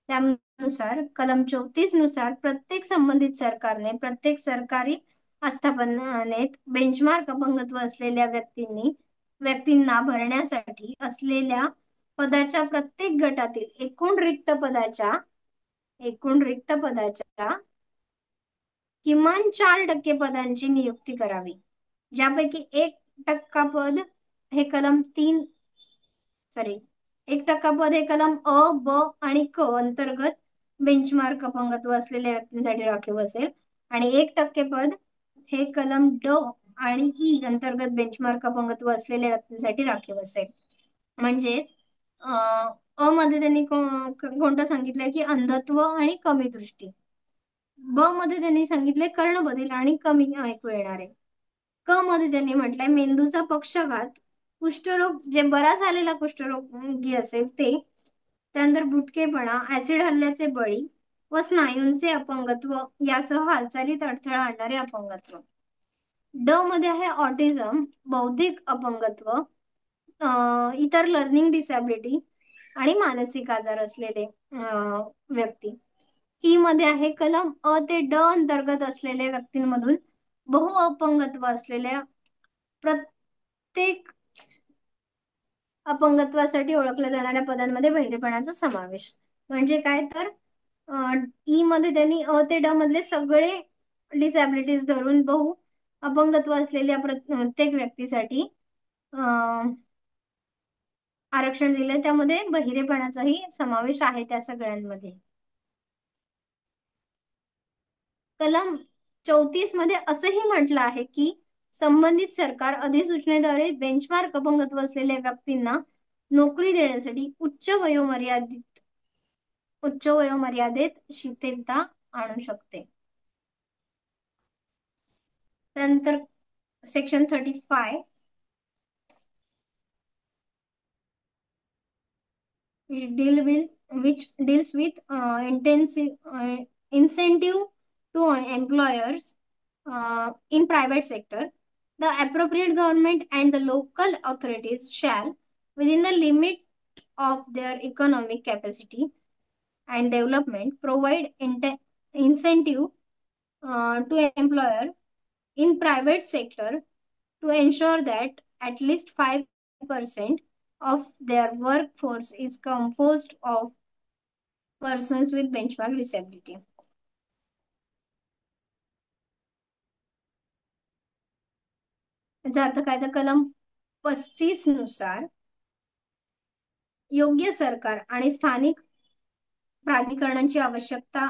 त्यानुसार कलम 34 नुसार प्रत्येक संबंधित सरकारने प्रत्येक सरकारी आस्थापनेत बेंचमार्क अपंगत्व असलेल्या व्यक्तींना भरण्यासाठी असलेल्या पदाच्या प्रत्येक गटातील एकूण रिक्त पदाच्या किमान 4% पदांची नियुक्ती करावी, ज्यापैकी 1% पद हे कलम 1% पद हे कलम अ, ब आणि क अंतर्गत बेंचमार्क अपंगत्व असलेल्या व्यक्तींसाठी राखीव असेल, आणि 1% पद हे कलम ड आणि ई अंतर्गत बेंचमार्क अपंगत्व असलेल्या व्यक्तींसाठी राखीव असेल. म्हणजेच अ मध्ये त्यांनी कोणतं सांगितलंय की अंधत्व आणि कमी दृष्टी, ब मध्ये त्यांनी सांगितले कर्णबधिर आणि कमी ऐकू येणारे, क मध्ये त्यांनी म्हटलंय मेंदूचा पक्षाघात, कुष्ठरोग जे बरा झालेला कुष्ठरोगी असेल ते, त्यानंतर बुटकेपणा, ऍसिड हल्ल्याचे बळी व स्नायूंचे अपंगत्व यासह हालचालीत अडथळा आणणारे अपंगत्व. ड मध्ये आहे ऑटिझम, बौद्धिक अपंगत्व, इतर लर्निंग डिसॅबिलिटी आणि मानसिक आजार असलेले व्यक्ती. ई मध्ये आहे कलम अ ते ड अंतर्गत असलेल्या व्यक्तींमधून बहु अपंगत्व असलेल्या प्रत्येक अपंगत्वासाठी ओळखल्या जाणाऱ्या पदांमध्ये बहिरेपणाचा समावेश. म्हणजे काय तर ई मध्ये त्यांनी अ ते ड मधले सगळे डिसॅबिलिटीज धरून बहु अपंगत्व असलेल्या प्रत्येक व्यक्तीसाठी आरक्षण दिले, त्यामध्ये बहिरेपणाचाही समावेश आहे त्या सगळ्यांमध्ये. कलम 34 मध्ये असंही म्हटलं आहे की संबंधित सरकार अधिसूचनेद्वारे बेंचमार्क अपंगत्व असलेल्या व्यक्तींना नोकरी देण्यासाठी उच्च वयोमर्यादेत शिथिलता आणू शकते. त्यानंतर Section 35, which deals with intensive incentive to employers in private sector. The appropriate government and the local authorities shall, within the limit of their economic capacity and development, provide incentive to employer in private sector to ensure that at least 5% of their workforce is composed of persons with benchmark disability. याचा अर्थ काय, तर कलम 35 नुसार योग्य सरकार आणि स्थानिक प्राधिकरणांची आवश्यकता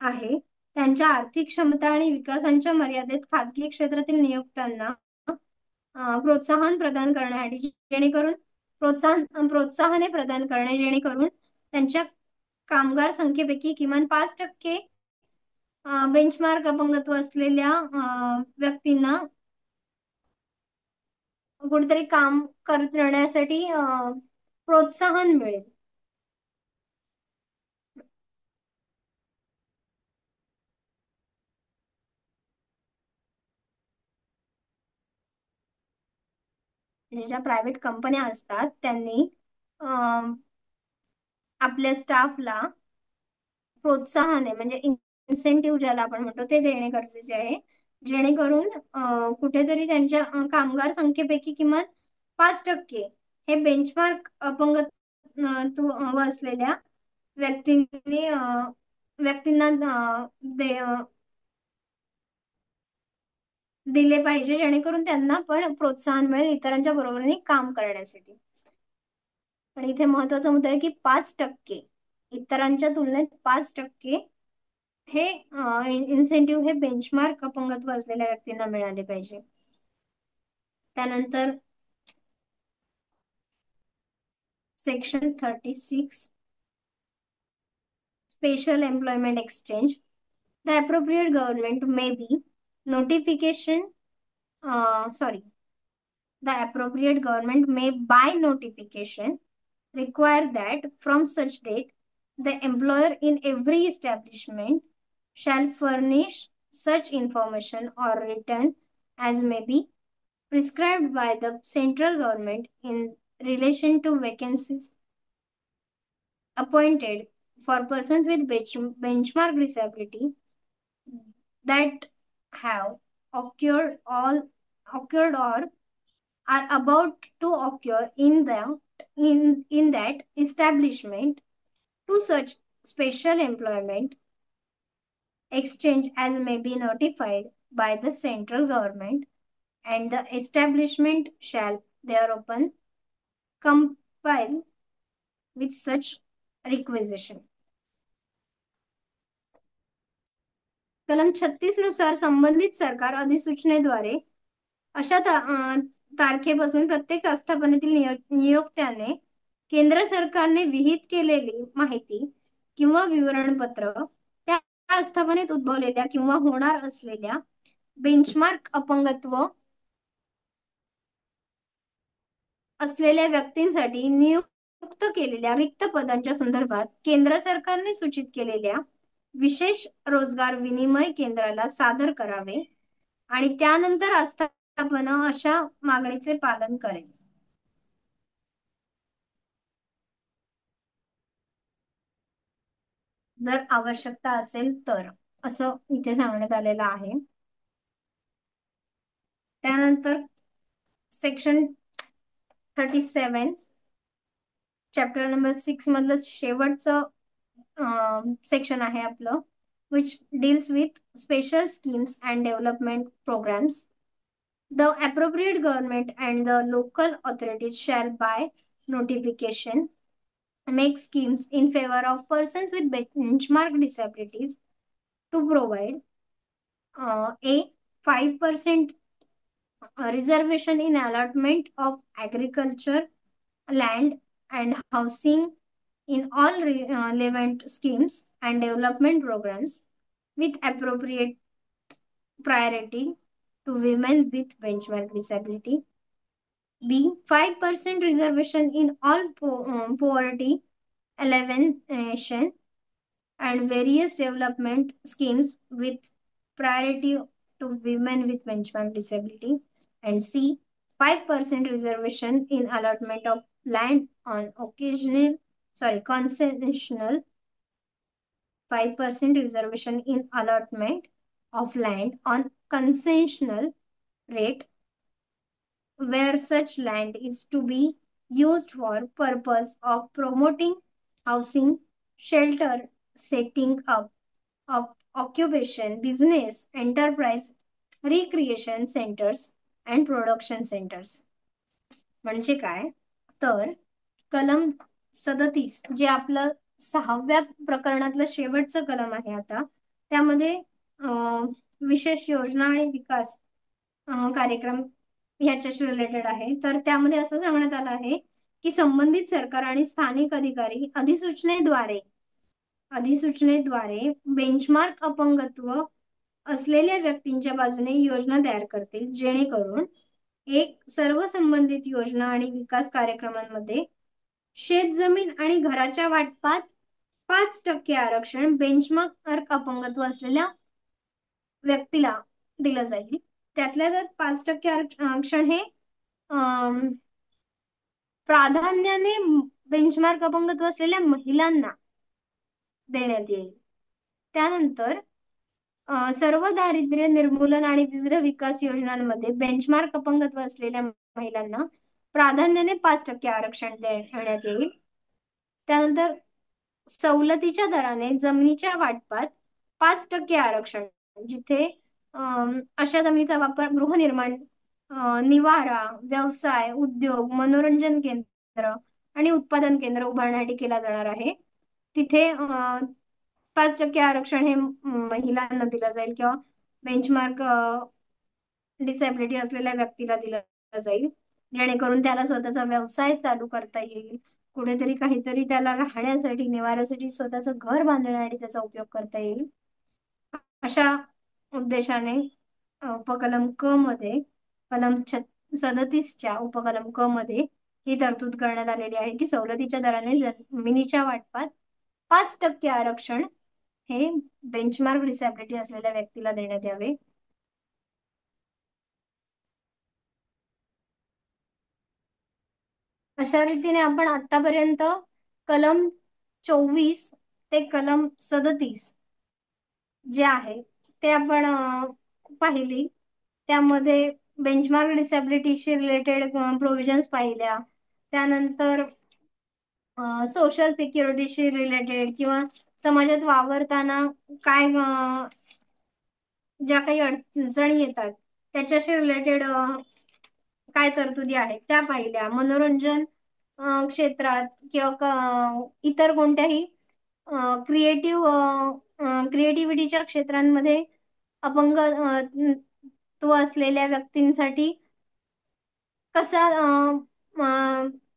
आहे त्यांच्या आर्थिक क्षमता आणि विकासांच्या मर्यादेत खाजगी क्षेत्रातील नियोक्त्यांना प्रोत्साहन प्रदान करण्यासाठी जेणेकरून प्रोत्साहने प्रदान करणे जेणेकरून त्यांच्या कामगार संख्येपैकी किमान 5% बेंचमार्क अपंगत्व असलेल्या व्यक्तींना कुठेतरी काम करण्यासाठी प्रोत्साहन मिळेल. ज्या प्रायव्हेट कंपन्या असतात त्यांनी आपल्या स्टाफला प्रोत्साहन आहे म्हणजे इन्सेंटिव्ह ज्याला आपण म्हणतो ते देणे गरजेचे आहे जेणेकरून कुठेतरी त्यांच्या कामगार संख्येपैकी किमान 5% हे बेंचमार्क अपंगत्व असलेल्या व्यक्तींना दिले पाहिजे जेणेकरून त्यांना पण प्रोत्साहन मिळेल इतरांच्या बरोबरीने काम करण्यासाठी. पण इथे महत्वाचा मुद्दा आहे की 5%, इतरांच्या तुलनेत 5% हे इन्सेंटिव्ह हे बेंचमार्क अपंगत्व असलेल्या व्यक्तींना मिळाले पाहिजे. त्यानंतर section 36, special employment exchange. The appropriate government may be notification the appropriate government may by notification require that from such date the employer in every establishment shall furnish such information or return as may be prescribed by the central government in relation to vacancies appointed for persons with benchmark disability that have occurred or are about to occur in that establishment to such special employment exchange as may be notified by the central government and the establishment shall thereupon comply with such requisition. कलम 36 नुसार संबंधित सरकार अधिसूचनेद्वारे अशा तारखेपासून प्रत्येक आस्थापनेतील नियोक्त्याने केंद्र सरकारने विहित केलेली माहिती किंवा विवरणपत्र त्या आस्थापनेत उद्भवलेल्या किंवा होणार असलेल्या बेंचमार्क अपंगत्व असलेल्या व्यक्तींसाठी नियुक्त केलेल्या रिक्त पदांच्या संदर्भात केंद्र सरकारने सूचित केलेल्या विशेष रोजगार विनिमय केंद्राला सादर करावे आणि त्यानंतर आस्थापना अशा मागणीचे पालन करेल. जर आवश्यकता असेल तर असं इथे सांगण्यात आलेलं आहे. त्यानंतर सेक्शन 37 चॅप्टर नंबर 6 मधलं शेवटचं सेक्शन आहे आपलं, which deals with special schemes and development programs. The appropriate government and the local authorities shall by notification make schemes in favor of persons with benchmark disabilities to provide a 5% reservation in allotment of agriculture land and housing in all relevant schemes and development programs with appropriate priority to women with benchmark disability. B. 5% reservation in all poverty elimination and various development schemes with priority to women with benchmark disability. And C. 5% reservation in allotment of land on concessional 5% reservation in allotment of land on concessional rate where such land is to be used for purpose of promoting housing, shelter, setting up of occupation, business, enterprise, recreation centers and production centers. म्हणजे काय तर कलम 37 जे आपलं 6व्या प्रकरणातलं शेवटचं कलम आहे आता त्यामध्ये विशेष योजना आणि विकास कार्यक्रम ह्याच्याशी रिलेटेड आहे. तर त्यामध्ये असं सांगण्यात आलं आहे की संबंधित सरकार आणि स्थानिक अधिकारी अधिसूचनेद्वारे बेंचमार्क अपंगत्व असलेल्या व्यक्तींच्या बाजूने योजना तयार करतील जेणेकरून सर्व संबंधित योजना आणि विकास कार्यक्रमांमध्ये शेतजमीन आणि घराच्या वाटपात 5% आरक्षण बेंचमार्क अपंगत्व असलेल्या व्यक्तीला दिलं जाईल. त्यातल्या त्यात 5% आरक्षण हे प्राधान्याने बेंचमार्क अपंगत्व असलेल्या महिलांना देण्यात येईल. त्यानंतर सर्व दारिद्र्य निर्मूलन आणि विविध विकास योजनांमध्ये बेंचमार्क अपंगत्व असलेल्या महिलांना प्राधान्याने 5% आरक्षण देण्यात येईल. त्यानंतर सवलतीच्या दराने जमिनीच्या वाटपात 5% आरक्षण जिथे अशा जमिनीचा वापर गृहनिर्माण निवारा व्यवसाय उद्योग मनोरंजन केंद्र आणि उत्पादन केंद्र उभारण्यासाठी केला जाणार आहे तिथे 5% आरक्षण हे महिलांना दिलं जाईल किंवा बेंचमार्क डिसॅबिलिटी असलेल्या व्यक्तीला दिलं जाईल जेणेकरून त्याला स्वतःचा व्यवसाय चालू करता येईल. कुठेतरी काहीतरी त्याला राहण्यासाठी निवाऱ्यासाठी स्वतःचं घर बांधण्यासाठी त्याचा उपयोग करता येईल. अशा उद्देशाने उपकलम क मध्ये कलम 37च्या उपकलम क मध्ये ही तरतूद करण्यात आलेली आहे की सवलतीच्या दराने जमिनीच्या वाटपात 5% आरक्षण हे बेंचमार्क डिसॅबिलिटी असलेल्या व्यक्तीला देण्यात यावे. अशा रीतीने आपण आतापर्यंत कलम 24 ते कलम 37 जे आहे ते आपण पाहिली. त्यामध्ये बेंचमार्क डिसॅबिलिटीशी रिलेटेड प्रोव्हिजन्स पाहिल्या. त्यानंतर सोशल सिक्युरिटीशी रिलेटेड किंवा समाजात वावरताना काय ज्या काही अडचणी येतात त्याच्याशी रिलेटेड काय तरतुदी आहेत त्या पाहिल्या. मनोरंजन क्षेत्रात किंवा इतर कोणत्याही क्रिएटिव्हिटीच्या क्षेत्रांमध्ये अपंग तो असलेल्या व्यक्तींसाठी कसा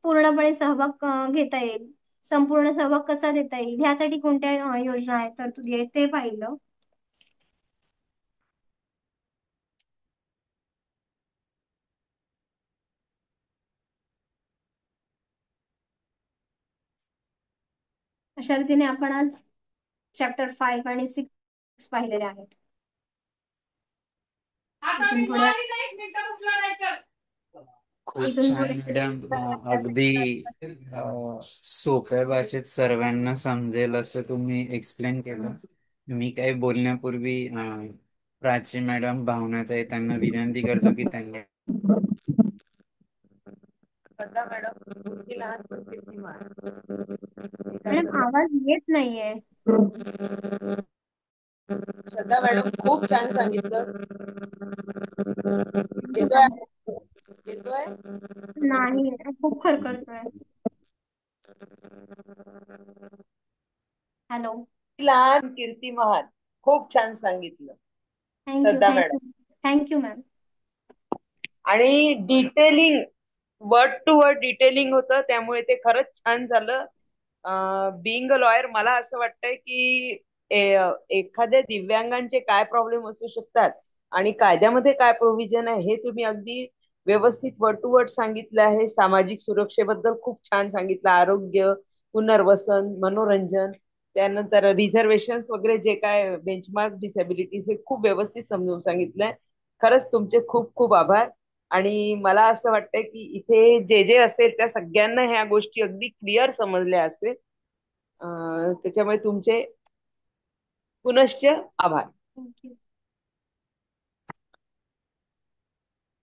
पूर्णपणे सहभाग घेता येईल संपूर्ण सहभाग कसा देता येईल ह्यासाठी कोणत्या योजना आहेत तरतुदी आहेत ते पाहिलं. अशा रीतीने आपण आज चॅप्टर 5 आणि 6 पाहिलेले आहेत. इथून पुढे खूप छान मॅडम. अगदी सोप्या भाषेत सर्वांना समजेल असं तुम्ही एक्सप्लेन केलं. मी काही बोलण्यापूर्वी प्राची मॅडम भावनाताई त्यांना विनंती करतो की त्यांनी मॅडम आवाज येत नाहीये. श्रद्धा मॅडम खूप छान सांगितलं. येतोय येतोय नाही खूप खरखरतोय. हॅलो लहान कीर्ती महान खूप छान सांगितलं thank you Shraddha madam. Thank you thank you ma'am. आणि detailing word to word detailing होतं त्यामुळे ते खरंच छान झालं. बिंग अ लॉयर मला असं वाटतंय की एखाद्या दिव्यांगांचे काय प्रॉब्लेम असू शकतात आणि कायद्यामध्ये काय प्रोव्हिजन आहे हे तुम्ही अगदी व्यवस्थित वर्ड टू वर्ड सांगितलं आहे. सामाजिक सुरक्षेबद्दल खूप छान सांगितलं. आरोग्य, पुनर्वसन, मनोरंजन, त्यानंतर रिझर्वेशन्स वगैरे जे काय बेंचमार्क डिसेबिलिटीज हे खूप व्यवस्थित समजून सांगितलंय. खरंच तुमचे खूप खूप आभार. आणि मला असं वाटतंय की इथे जे जे असेल त्या सगळ्यांना ह्या गोष्टी अगदी क्लिअर समजल्या असेल. त्याच्यामुळे तुमचे पुनश्च आभार. थँक्यू.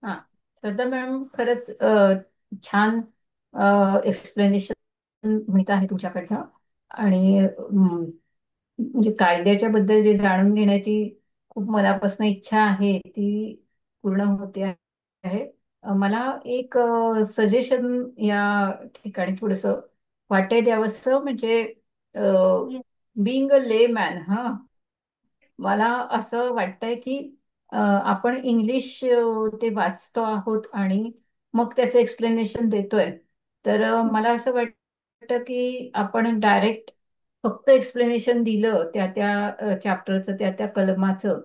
हा, श्रद्धा मॅडम, खरंच छान एक्सप्लेनेशन मिळत आहे तुमच्याकडनं. आणि म्हणजे कायद्याच्या बद्दल जे जाणून घेण्याची खूप मनापासून इच्छा आहे ती पूर्ण होते आहे. मला एक सजेशन या ठिकाणी थोडस वाटतंय द्यावंसं, म्हणजे Yes. बिंग अ ले मॅन. हा, मला असं वाटतंय की आपण इंग्लिश ते वाचतो आहोत आणि मग त्याचं एक्सप्लेनेशन देतोय. तर मला असं वाटतं की आपण डायरेक्ट फक्त एक्सप्लेनेशन दिलं त्या त्या चॅप्टरचं, त्या त्या कलमाचं,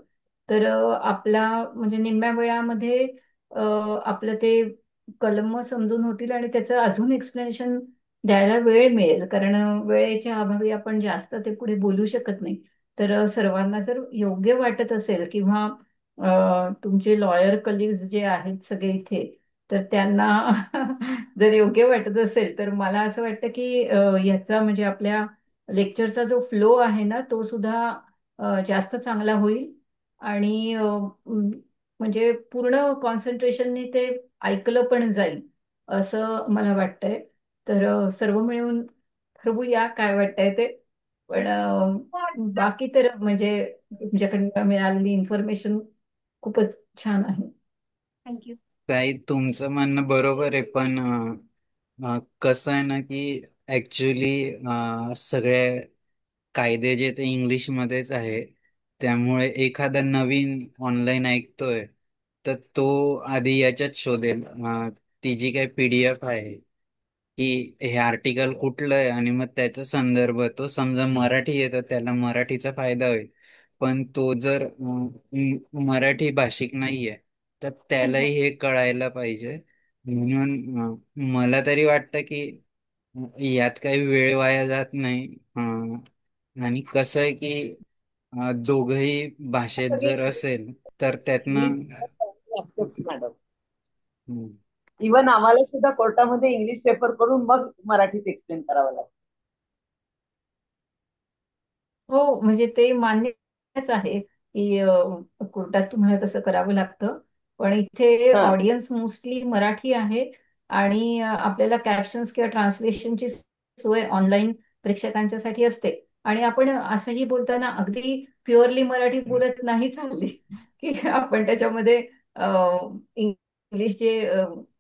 तर आपला म्हणजे निम्म्या वेळामध्ये आपलं ते कलम समजून होतील आणि त्याचं अजून एक्सप्लेनेशन द्यायला वेळ मिळेल. कारण वेळेच्या अभावी आपण जास्त ते पुढे बोलू शकत नाही. तर सर्वांना जर योग्य वाटत असेल, किंवा तुमचे लॉयर कलिग्स जे आहेत सगळे इथे, तर त्यांना जर योग्य वाटत असेल, तर मला असं वाटतं की याचा म्हणजे आपल्या लेक्चरचा जो फ्लो आहे ना, तो सुद्धा जास्त चांगला होईल. आणि म्हणजे पूर्ण कॉन्सन्ट्रेशनने ते ऐकलं पण जाईल असं मला वाटतंय. तर सर्व मिळून ठरवूया काय वाटतंय ते. पण बाकी तर म्हणजे तुमच्याकडनं मिळालेली इन्फॉर्मेशन खूपच छान आहे. थँक्यू. ताई, तुमचं म्हणणं बरोबर आहे, पण कसं आहे ना की ऍक्च्युली सगळे कायदे जे ते इंग्लिशमध्येच आहे. त्यामुळे एखादा नवीन ऑनलाईन ऐकतोय तर तो आधी याच्यात शोधेल, ती जी काही PDF आहे की हे आर्टिकल कुठलं आहे, आणि मग त्याचा संदर्भ, तो समजा मराठी येतं त्याला मराठीचा फायदा होईल. पण तो जर मराठी भाषिक नाहीये तर त्यालाही हे कळायला पाहिजे. म्हणून मला तरी वाटतं की यात काही वेळ वाया जात नाही. आणि कसं आहे की दोघही भाषेत जर असेल तर त्यातनं मॅडम, हम्म, इव्हन आम्हाला सुद्धा कोर्टामध्ये इंग्लिश पेपर करून मग मराठीत एक्सप्लेन करावं लागतं. हो, म्हणजे ते मान्यच आहे की कोर्टात तुम्हाला तसं करावं लागतं. पण इथे हा. ऑडियन्स मोस्टली मराठी आहे. आणि आपल्याला कॅप्शन्स किंवा ट्रान्सलेशनची सोय ऑनलाईन प्रेक्षकांच्यासाठी असते. आणि आपण असंही बोलताना अगदी प्युअरली मराठी बोलत नाही चालले, की आपण त्याच्यामध्ये इंग्लिश जे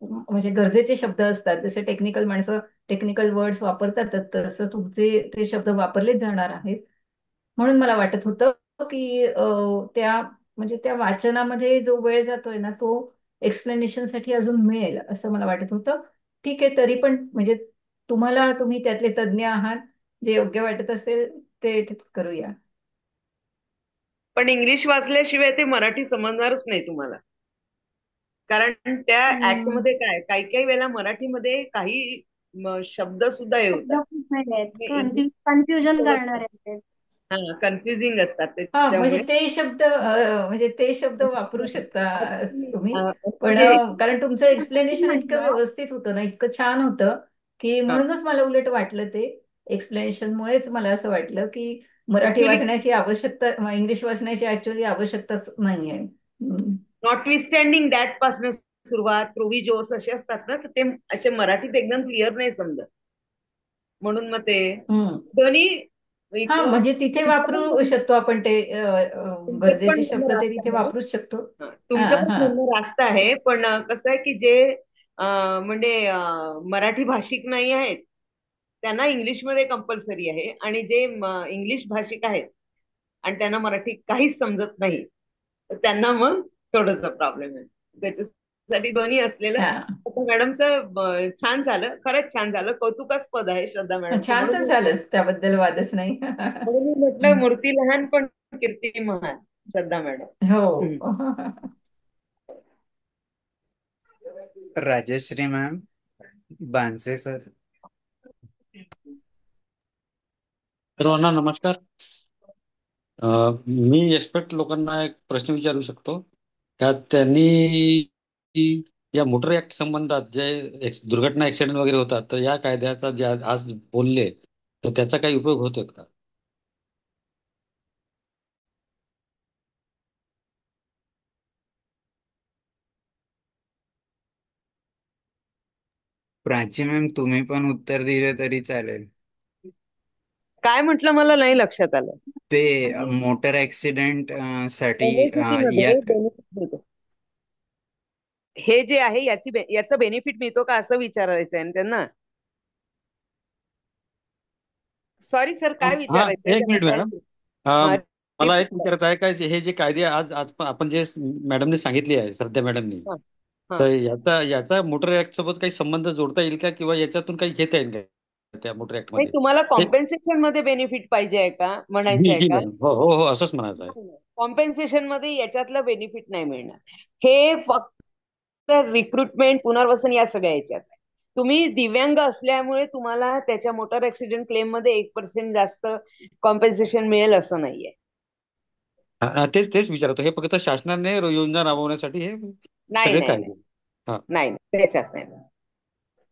म्हणजे गरजेचे शब्द असतात, जसे टेक्निकल माणसं टेक्निकल वर्ड्स वापरतात, तसं तुमचे ते शब्द वापरलेच जाणार आहेत. म्हणून मला वाटत होतं की त्या म्हणजे त्या वाचनामध्ये जो वेळ जातोय ना, तो एक्सप्लेनेशन साठी अजून मिळेल असं मला वाटत होतं. ठीक आहे, तरी पण म्हणजे तुम्ही त्यातले तज्ज्ञ आहात, जे योग्य वाटत असेल ते करूया. पण इंग्लिश वाचल्याशिवाय ते मराठी समजणारच नाही तुम्हाला. कारण त्या ऍक्ट हम्म. मध्ये काय काही काही वेळेला मराठीमध्ये काही शब्द सुद्धा हे शब्द होतात. खूप नाही आहेत, तुम्ही इंग्लिश कन्फ्युजन सोबत करणार आहेत ते. हा कन्फ्युजिंग असतात हा, म्हणजे त्याच्यामुळे. ते शब्द वापरू शकता तुम्ही. पण जे कारण तुमचं एक्सप्लेनेशन इतकं म्हटलं व्यवस्थित होतं ना, इतकं छान होतं, की म्हणूनच मला उलट वाटलं ते एक्सप्लेनेशनमुळेच मला असं वाटलं की मराठी ऍक्च्युली वाचण्याची आवश्यकता, इंग्लिश वाचण्याची ऍक्च्युअली आवश्यकताच नाहीये. नॉटविस्टँडिंग दॅट पासून सुरुवात प्रोव्हिजोस असे असतात ना, तर ते असे मराठीत एकदम क्लिअर नाही समजत. म्हणून मग ते हम्म. दोन्ही हा, इथं म्हणजे तिथे वापरू शकतो आपण ते तुमचं पण गरजेचे शब्द म्हणणं ते रास्त तिथे आहे. वापरूच शकतो. हा, तुमचं पण हा. म्हणणं रास्त आहे, पण कसं आहे की जे म्हणजे मराठी भाषिक नाही आहेत त्यांना इंग्लिशमध्ये कंपल्सरी आहे, आणि जे इंग्लिश भाषिक आहेत आणि त्यांना मराठी काहीच समजत नाही तर त्यांना मग थोडस प्रॉब्लेम आहे. त्याच्यासाठी दोन्ही असलेलं. हा, आता मॅडमचं छान झालं, खरंच छान झालं, कौतुकास्पद आहे श्रद्धा मॅडमचं. छान तर झालंच, त्याबद्दल वादच नाही. म्हणून मी म्हटलं मूर्ती लहान पण कीर्ती महान. श्रद्धा मॅडम. हो. राजश्री मॅम, बांसे सर. सर्वांना नमस्कार. मी एक्सपर्ट लोकांना एक प्रश्न विचारू शकतो का त्यांनी या मोटर ऍक्ट संबंधात जे दुर्घटना ऍक्सिडेंट वगैरे होतात तर या कायद्याचा जे आज बोलले तर त्याचा काही उपयोग होतोय का? प्राची मॅम, तुम्ही पण उत्तर दिले तरी चालेल. काय म्हटलं मला नाही लक्षात आलं. ते मोटर ऍक्सिडेंट साठी एनएसीसी या मध्ये बेनिफिट मिळतो. हे जे आहे याचं बेनिफिट मिळतो का असं विचारायचं आहे ना त्यांना. सॉरी सर, काय हा, विचारायचंय एक मिनिट त्यांना मॅडम. काय? अ, हा, मला repeat एक करा. विचारत आहे का हे जे कायदे आज आज आपण जे मॅडमने सांगितले आहे श्रद्धा मॅडमनी, हा, हा. तर याचा याचा मोटर ऍक्ट सोबत काही संबंध जोडता येईल का किंवा याच्यातून काही घेता येईल का त्या मोटर ऍक्ट नाही, मध्ये? तुम्हाला हे कॉम्पेन्सेशन मध्ये बेनिफिट पाहिजे आहे का, म्हणायचं जी आहे जी का? मॅडम, हो हो हो, असंच म्हणायचं आहे. कॉम्पेन्सेशन मध्ये याच्यातलं बेनिफिट नाही मिळणार. हे फक्त रिक्रुटमेंट, पुनर्वसन या सगळ्या याच्यात आहे. तुम्ही दिव्यांग असल्यामुळे तुम्हाला त्याच्या मोटर ऍक्सिडेंट क्लेम मध्ये 1% जास्त कॉम्पेन्सेशन मिळेल असं नाहीये. तेच तेच विचारतो. हे फक्त शासनाने योजना राबवण्यासाठी हे नाही सगळे नाही नाही कायदे. हा, नाही नाही, त्याच्यात नाही.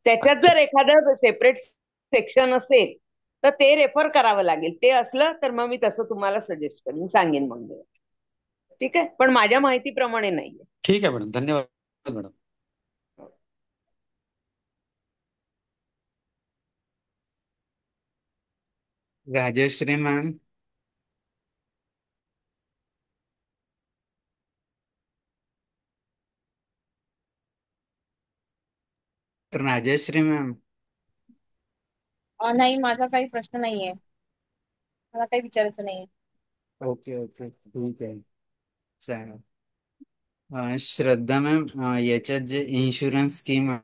त्याच्यात अच्छा. जर एखादं सेपरेट सेक्शन असेल तर ते रेफर करावं लागेल. ते असलं तर मग मी तसं तुम्हाला सजेस्ट करेन, सांगेन मग मी. ठीक आहे, पण माझ्या माहितीप्रमाणे नाहीये. ठीक आहे मॅडम, धन्यवाद madam. Rajshree ma'am. Rajshree ma'am. नाही, माझा काही प्रश्न नाहीये. मला काही विचारायचं नाहीये. ओके ओके, ठीक आहे, चालेल. श्रद्धा मॅम, याच्यात जे इन्शुरन्स स्कीम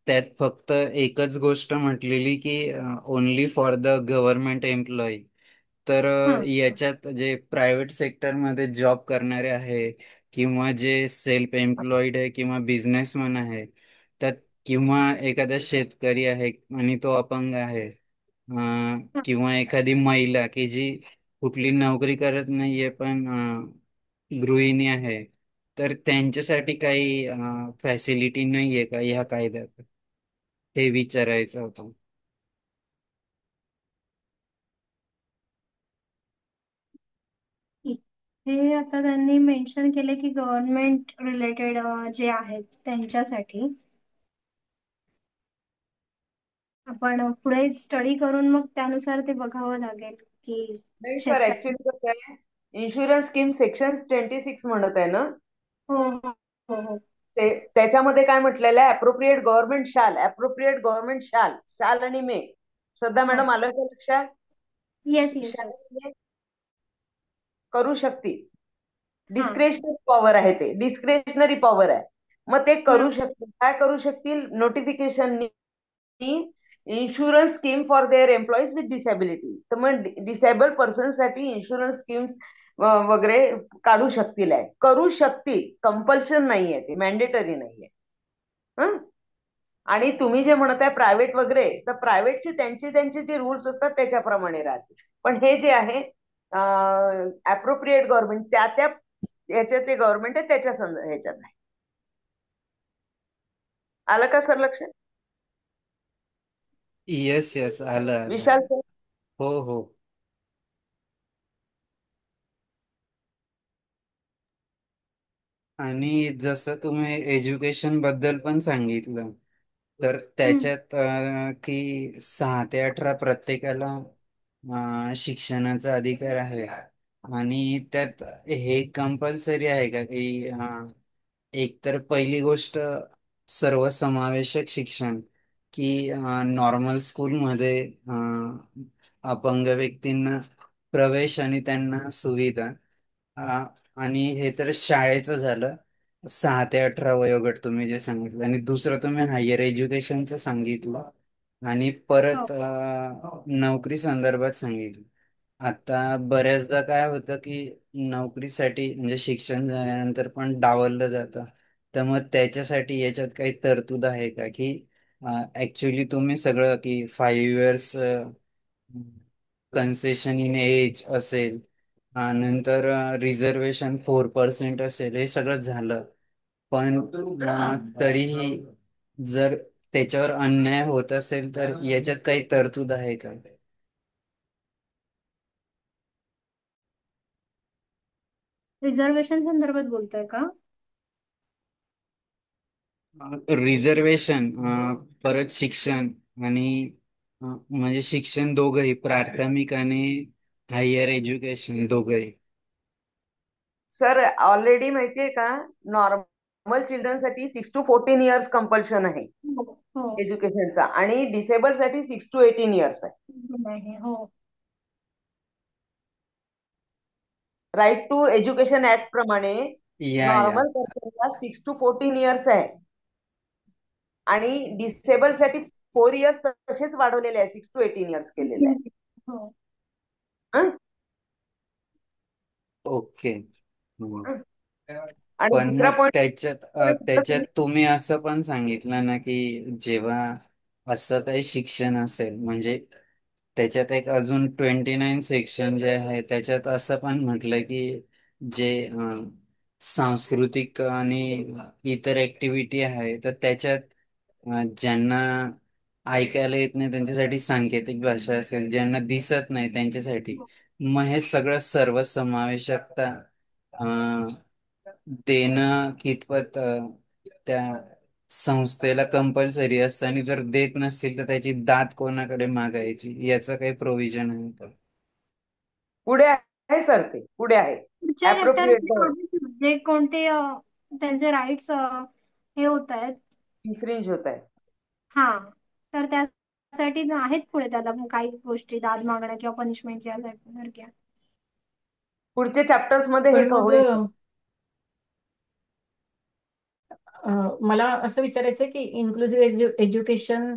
त्यात फक्त एकच गोष्ट म्हटलेली की only for the government employee. तर हम्म. याच्यात जे प्रायव्हेट सेक्टरमध्ये जॉब करणारे आहे किंवा जे सेल्फ एम्प्लॉईड आहे किंवा बिझनेसमॅन आहे, त्यात किंवा एखादा शेतकरी आहे आणि तो अपंग आहे, किंवा एखादी महिला की जी कुठली नोकरी करत नाहीये पण गृहिणी आहे, तर त्यांच्यासाठी काही फॅसिलिटी नाहीये का ह्या कायद्यात? हे विचारायचं होतं. इथे आता त्यांनी मेन्शन केले की गव्हर्नमेंट रिलेटेड जे आहेत त्यांच्यासाठी आपण पुढे स्टडी करून मग त्यानुसार ते बघावं लागेल की नाही सर, शेतकरी. ऍक्च्युली कसं आहे, इन्शुरन्स स्कीम सेक्शन 26 म्हणत आहे ना. हो हो हो हो. त्याच्यामध्ये काय म्हटलेलं आहे, अप्रोप्रिएट गव्हर्नमेंट शाल आणि मे. श्रद्धा हा. मॅडम, आलं का लक्षात? येस येस शाल येस. आणि मे करू शकतील. हा. डिस्क्रेशनरी पॉवर आहे, ते डिस्क्रेशनरी पॉवर आहे. मग ते करू बरोबर. शकतील. काय करू शकतील? Notification insurance scheme for their employees with disability. तर मग डिसेबल्ड पर्सन साठी इन्शुरन्स स्कीम्स वगैरे काढू शकतील, आहे करू शकतील. कंपल्शन नाहीये, ते मॅन्डेटरी नाहीये. हं? आणि तुम्ही जे म्हणताय प्रायव्हेट वगैरे, तर प्रायव्हेटचे त्यांचे त्यांचे जे रूल्स असतात त्याच्याप्रमाणे राहतील. पण हे जे आहे अप्रोप्रिएट गव्हर्नमेंट, त्या त्या याच्यातले गव्हर्नमेंट आहे, त्याच्या ह्याच्यात आहे. आलं का सर लक्षात? येस येस, आलं आलं. विशाल सर. हो हो. आणि जसं तुम्ही एज्युकेशन बद्दल पण सांगितलं, तर हम्म. त्याच्यात की 6 ते 18 प्रत्येकाला शिक्षणाचा अधिकार आहे. आणि त्यात हे कंपल्सरी आहे का की एक तर पहिली गोष्ट सर्वसमावेशक शिक्षण, की नॉर्मल स्कूलमध्ये अपंग व्यक्तींना प्रवेश आणि त्यांना सुविधा, अ, आणि हे तर शाळेचं झालं. 6 ते 18 वयोगट तुम्ही जे सांगितलं, आणि दुसरं तुम्ही हायर एज्युकेशनचं सांगितलं, आणि हो. परत नोकरी संदर्भात सांगितलं. आता बऱ्याचदा काय होतं की नोकरीसाठी म्हणजे शिक्षण झाल्यानंतर पण डावललं जातं. तर मग त्याच्यासाठी याच्यात काही तरतूद आहे का की ऍक्च्युली तुम्ही सगळं की 5 इयर्स कन्सेशन इन एज असेल, नंतर रिझर्वेशन 4% असेल, हे सगळं झालं. पण तरीही जर त्याच्यावर अन्याय होत असेल तर याच्यात काही तरतूद आहे का? रिझर्वेशन संदर्भात बोलताय का? रिझर्वेशन, परत शिक्षण आणि म्हणजे शिक्षण दोघंही प्राथमिक आणि हायर एज्युकेशन दोघंही. सर ऑलरेडी माहितीये का, नॉर्मल चिल्ड्रन साठी 6 to 14 इयर्स कंपल्शन आहे हो हो. एज्युकेशनचा, आणि डिसेबल साठी 6 to 18 इयर्स आहे. आहे हो. राईट टू एज्युकेशन ऍक्ट प्रमाणे या नॉर्मल पर्सनला 6 to 14 इयर्स आहे, आणि डिसेबल साठी 4 इयर्स तसेच वाढवलेले आहे, 6 to 18 इयर्स केलेले आहे. हो. हं? ओके. हं. आणि पण दुसरा मग त्याच्यात पॉइंट, त्याच्यात तुम्ही असं पण सांगितलं ना की जेव्हा असं काही शिक्षण असेल म्हणजे त्याच्यात एक अजून 29 सेक्शन जे आहे त्याच्यात असं पण म्हटलं की जे सांस्कृतिक आणि इतर ऍक्टिव्हिटी आहे तर त्याच्यात ज्यांना ऐकायला येत नाही त्यांच्यासाठी सांकेतिक भाषा असेल, ज्यांना दिसत नाही त्यांच्यासाठी, मग हे सगळं सर्वसमावेशकता अं, देणं कितपत त्या संस्थेला कंपल्सरी असतं, आणि जर देत नसतील तर त्याची दाद कोणाकडे मागायची याचं काही प्रोव्हिजन आहे का? पुढे आहे सर, ते पुढे आहे. पुढच्या अप्रोप्रिएट चॅप्टरमध्ये जे कोणते त्यांचे राईट्स हे होत आहेत. इन्फ्रिंज होत आहे. हा. तर त्यासाठी आहेत पुढे त्याला काही गोष्टी दाद मागण्या किंवा पनिशमेंट यासाठी सारख्या. पुढचे चॅप्टर्स मध्ये हे पण मग होईल. मला असं विचारायचं आहे की इन्क्लुझिव्ह एज्युकेशन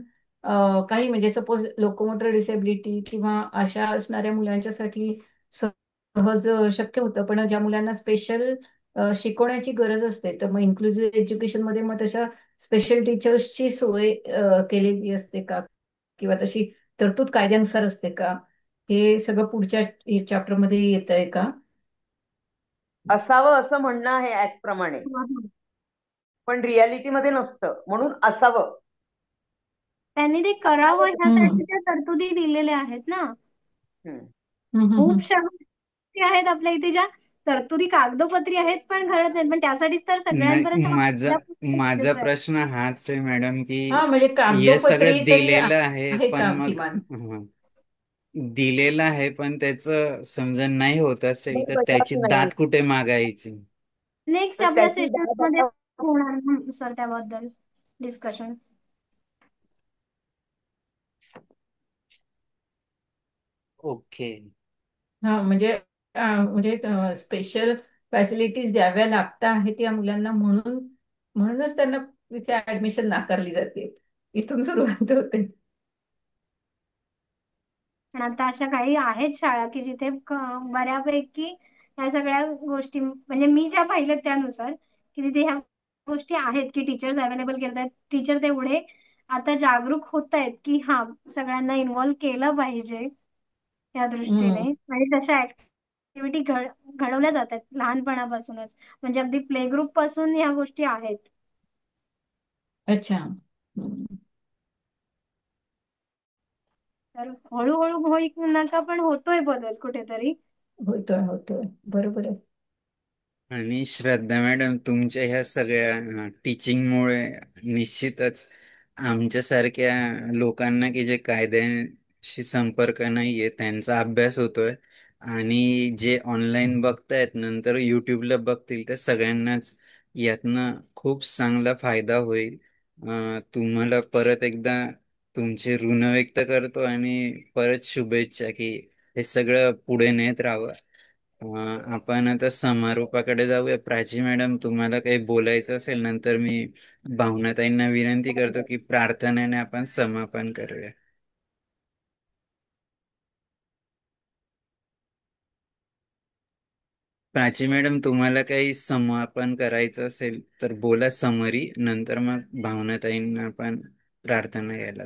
काही म्हणजे सपोज लोकोमोटर डिसेबिलिटी किंवा अशा असणाऱ्या मुलांच्यासाठी सहज शक्य होतं, पण ज्या मुलांना स्पेशल शिकवण्याची गरज असते तर मग इन्क्लुझिव्ह एज्युकेशन मध्ये मग तशा स्पेशल टीचर्सची सोय केलेली असते का, किंवा तशी तरतूद कायद्यानुसार असते का? हे सगळं पुढच्या चॅप्टर मध्ये येत आहे का? असावं असं म्हणणं आहे ऍक्ट प्रमाणे, पण रियालिटी मध्ये नसतं, म्हणून असावं. त्यांनी ते करावं हम्म. ह्यासाठी त्या तरतुदी दिलेल्या आहेत ना. हम्म. हम्म, हम्म, खूप हम्म. गोष्टी आहेत आपल्या इथे ज्या तरतुदी कागदोपत्री आहेत पण घडत नाहीत, पण त्यासाठीच तर नाही, सगळ्यांपर्यंत माझा पोहोचणं माझा गरजेचं आहे. प्रश्न हाच आहे मॅडम की हा म्हणजे हे कागदोपत्री सगळं तरी दिलेलं आहे आहे पण का मग किमान? दिलेलं आहे पण त्याचं समजा नाही होत असेल तर त्याची बजावणी नाही. दात कुठे मागायची? नेक्स्ट तर आपल्या त्याची सेशन मध्ये होणार सर त्याबद्दल डिस्कशन. ओके. हा म्हणजे म्हणजे स्पेशल फॅसिलिटीज द्याव्या लागता आहेत या मुलांना, म्हणूनच त्यांना तिथे ऍडमिशन नाकारली जाते. इथून सुरुवात होते. पण आता अशा काही आहेत शाळा की जिथे बऱ्यापैकी ह्या सगळ्या गोष्टी म्हणजे मी ज्या पाहिल्यात त्यानुसार की तिथे ह्या गोष्टी आहेत की टीचर्स अवेलेबल करतात. टीचर तेवढे आता जागरूक होत आहेत की हा सगळ्यांना इन्व्हॉल्व केलं पाहिजे या दृष्टीने, हम्म. आणि तशा ऍक्टिव्हिटी घडवल्या जातात लहानपणापासूनच, म्हणजे अगदी प्ले ग्रुप पासून ह्या गोष्टी आहेत. अच्छा. हम्म. तर हळूहळू होईक नका पण होतोय बदल कुठेतरी. होतोय होतोय, बरोबर आहे. आणि श्रद्धा मॅडम तुमच्या ह्या सगळ्या टीचिंगमुळे निश्चितच आमच्यासारख्या लोकांना की जे कायद्याशी संपर्क नाहीये त्यांचा अभ्यास होतोय, आणि जे ऑनलाईन बघतायत नंतर युट्यूबला बघतील त्या सगळ्यांनाच यातनं खूप चांगला फायदा होईल. तुम्हाला परत एकदा तुमचे ऋण व्यक्त करतो आणि परत शुभेच्छा की हे सगळं पुढे नेत राहावं. आपण आता समारोपाकडे जाऊया. प्राची मॅडम तुम्हाला काही बोलायचं असेल नंतर मी भावनाताईंना विनंती करतो की प्रार्थनेने आपण समापन करूया. प्राची मॅडम, तुम्हाला काही समापन करायचं असेल तर बोला समरी, नंतर मग भावनाताईंना आपण प्रार्थना घ्यायला.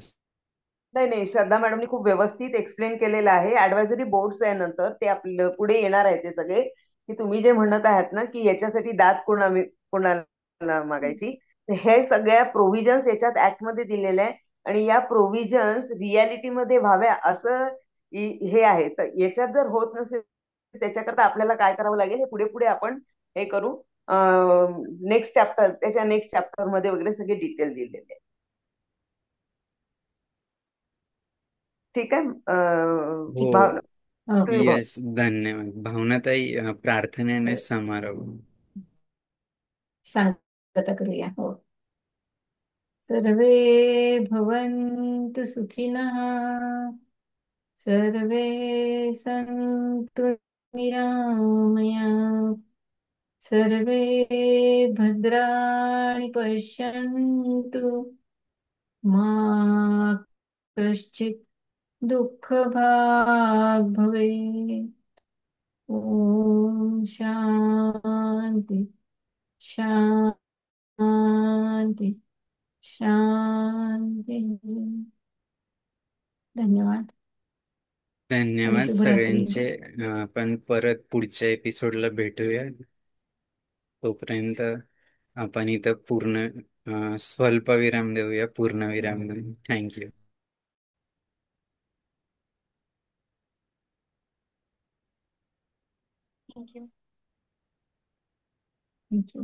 नाही नाही, श्रद्धा मॅडमनी खूप व्यवस्थित एक्सप्लेन केलेलं आहे. ऍडवायझरी बोर्ड्स आहे नंतर ते आपलं पुढे येणार आहे ते सगळे, की तुम्ही जे म्हणत आहात ना की याच्यासाठी दाद कोणाला मागायची, तर हे सगळ्या प्रोव्हिजन्स याच्यात ऍक्ट मध्ये दिलेल्या आहे. आणि या प्रोव्हिजन्स रियालिटीमध्ये व्हाव्या असं हे आहे. तर याच्यात जर होत नसेल त्याच्याकरता आपल्याला काय करावं लागेल हे पुढे पुढे आपण हे करू. नेक्स्ट चॅप्टर, त्याच्या नेक्स्ट चॅप्टर मध्ये वगैरे सगळे डिटेल दिलेले आहे. ठीक आहे. हो. भावना, तुम्ही भावना. यस, धन्यवाद भावनाताई. प्रार्थनेने समारोप. सांगता करूया. हो. सर्वे भवन्तु सुखिनः, सर्वे सन्तु निरामया, सर्वे भद्राणि पश्यन्तु, मा कश्चित् दुःखभाग् भवेत्. ॐ शान्ति शान्ति शांती. धन्यवाद आणि धन्यवाद शुभरात्री. सगळ्यांचे. आपण परत पुढच्या एपिसोडला भेटूया. तोपर्यंत आपण इथं स्वल्प विराम देऊया, पूर्ण विराम देऊ. थँक्यू. थँक्यू. थँक्यू.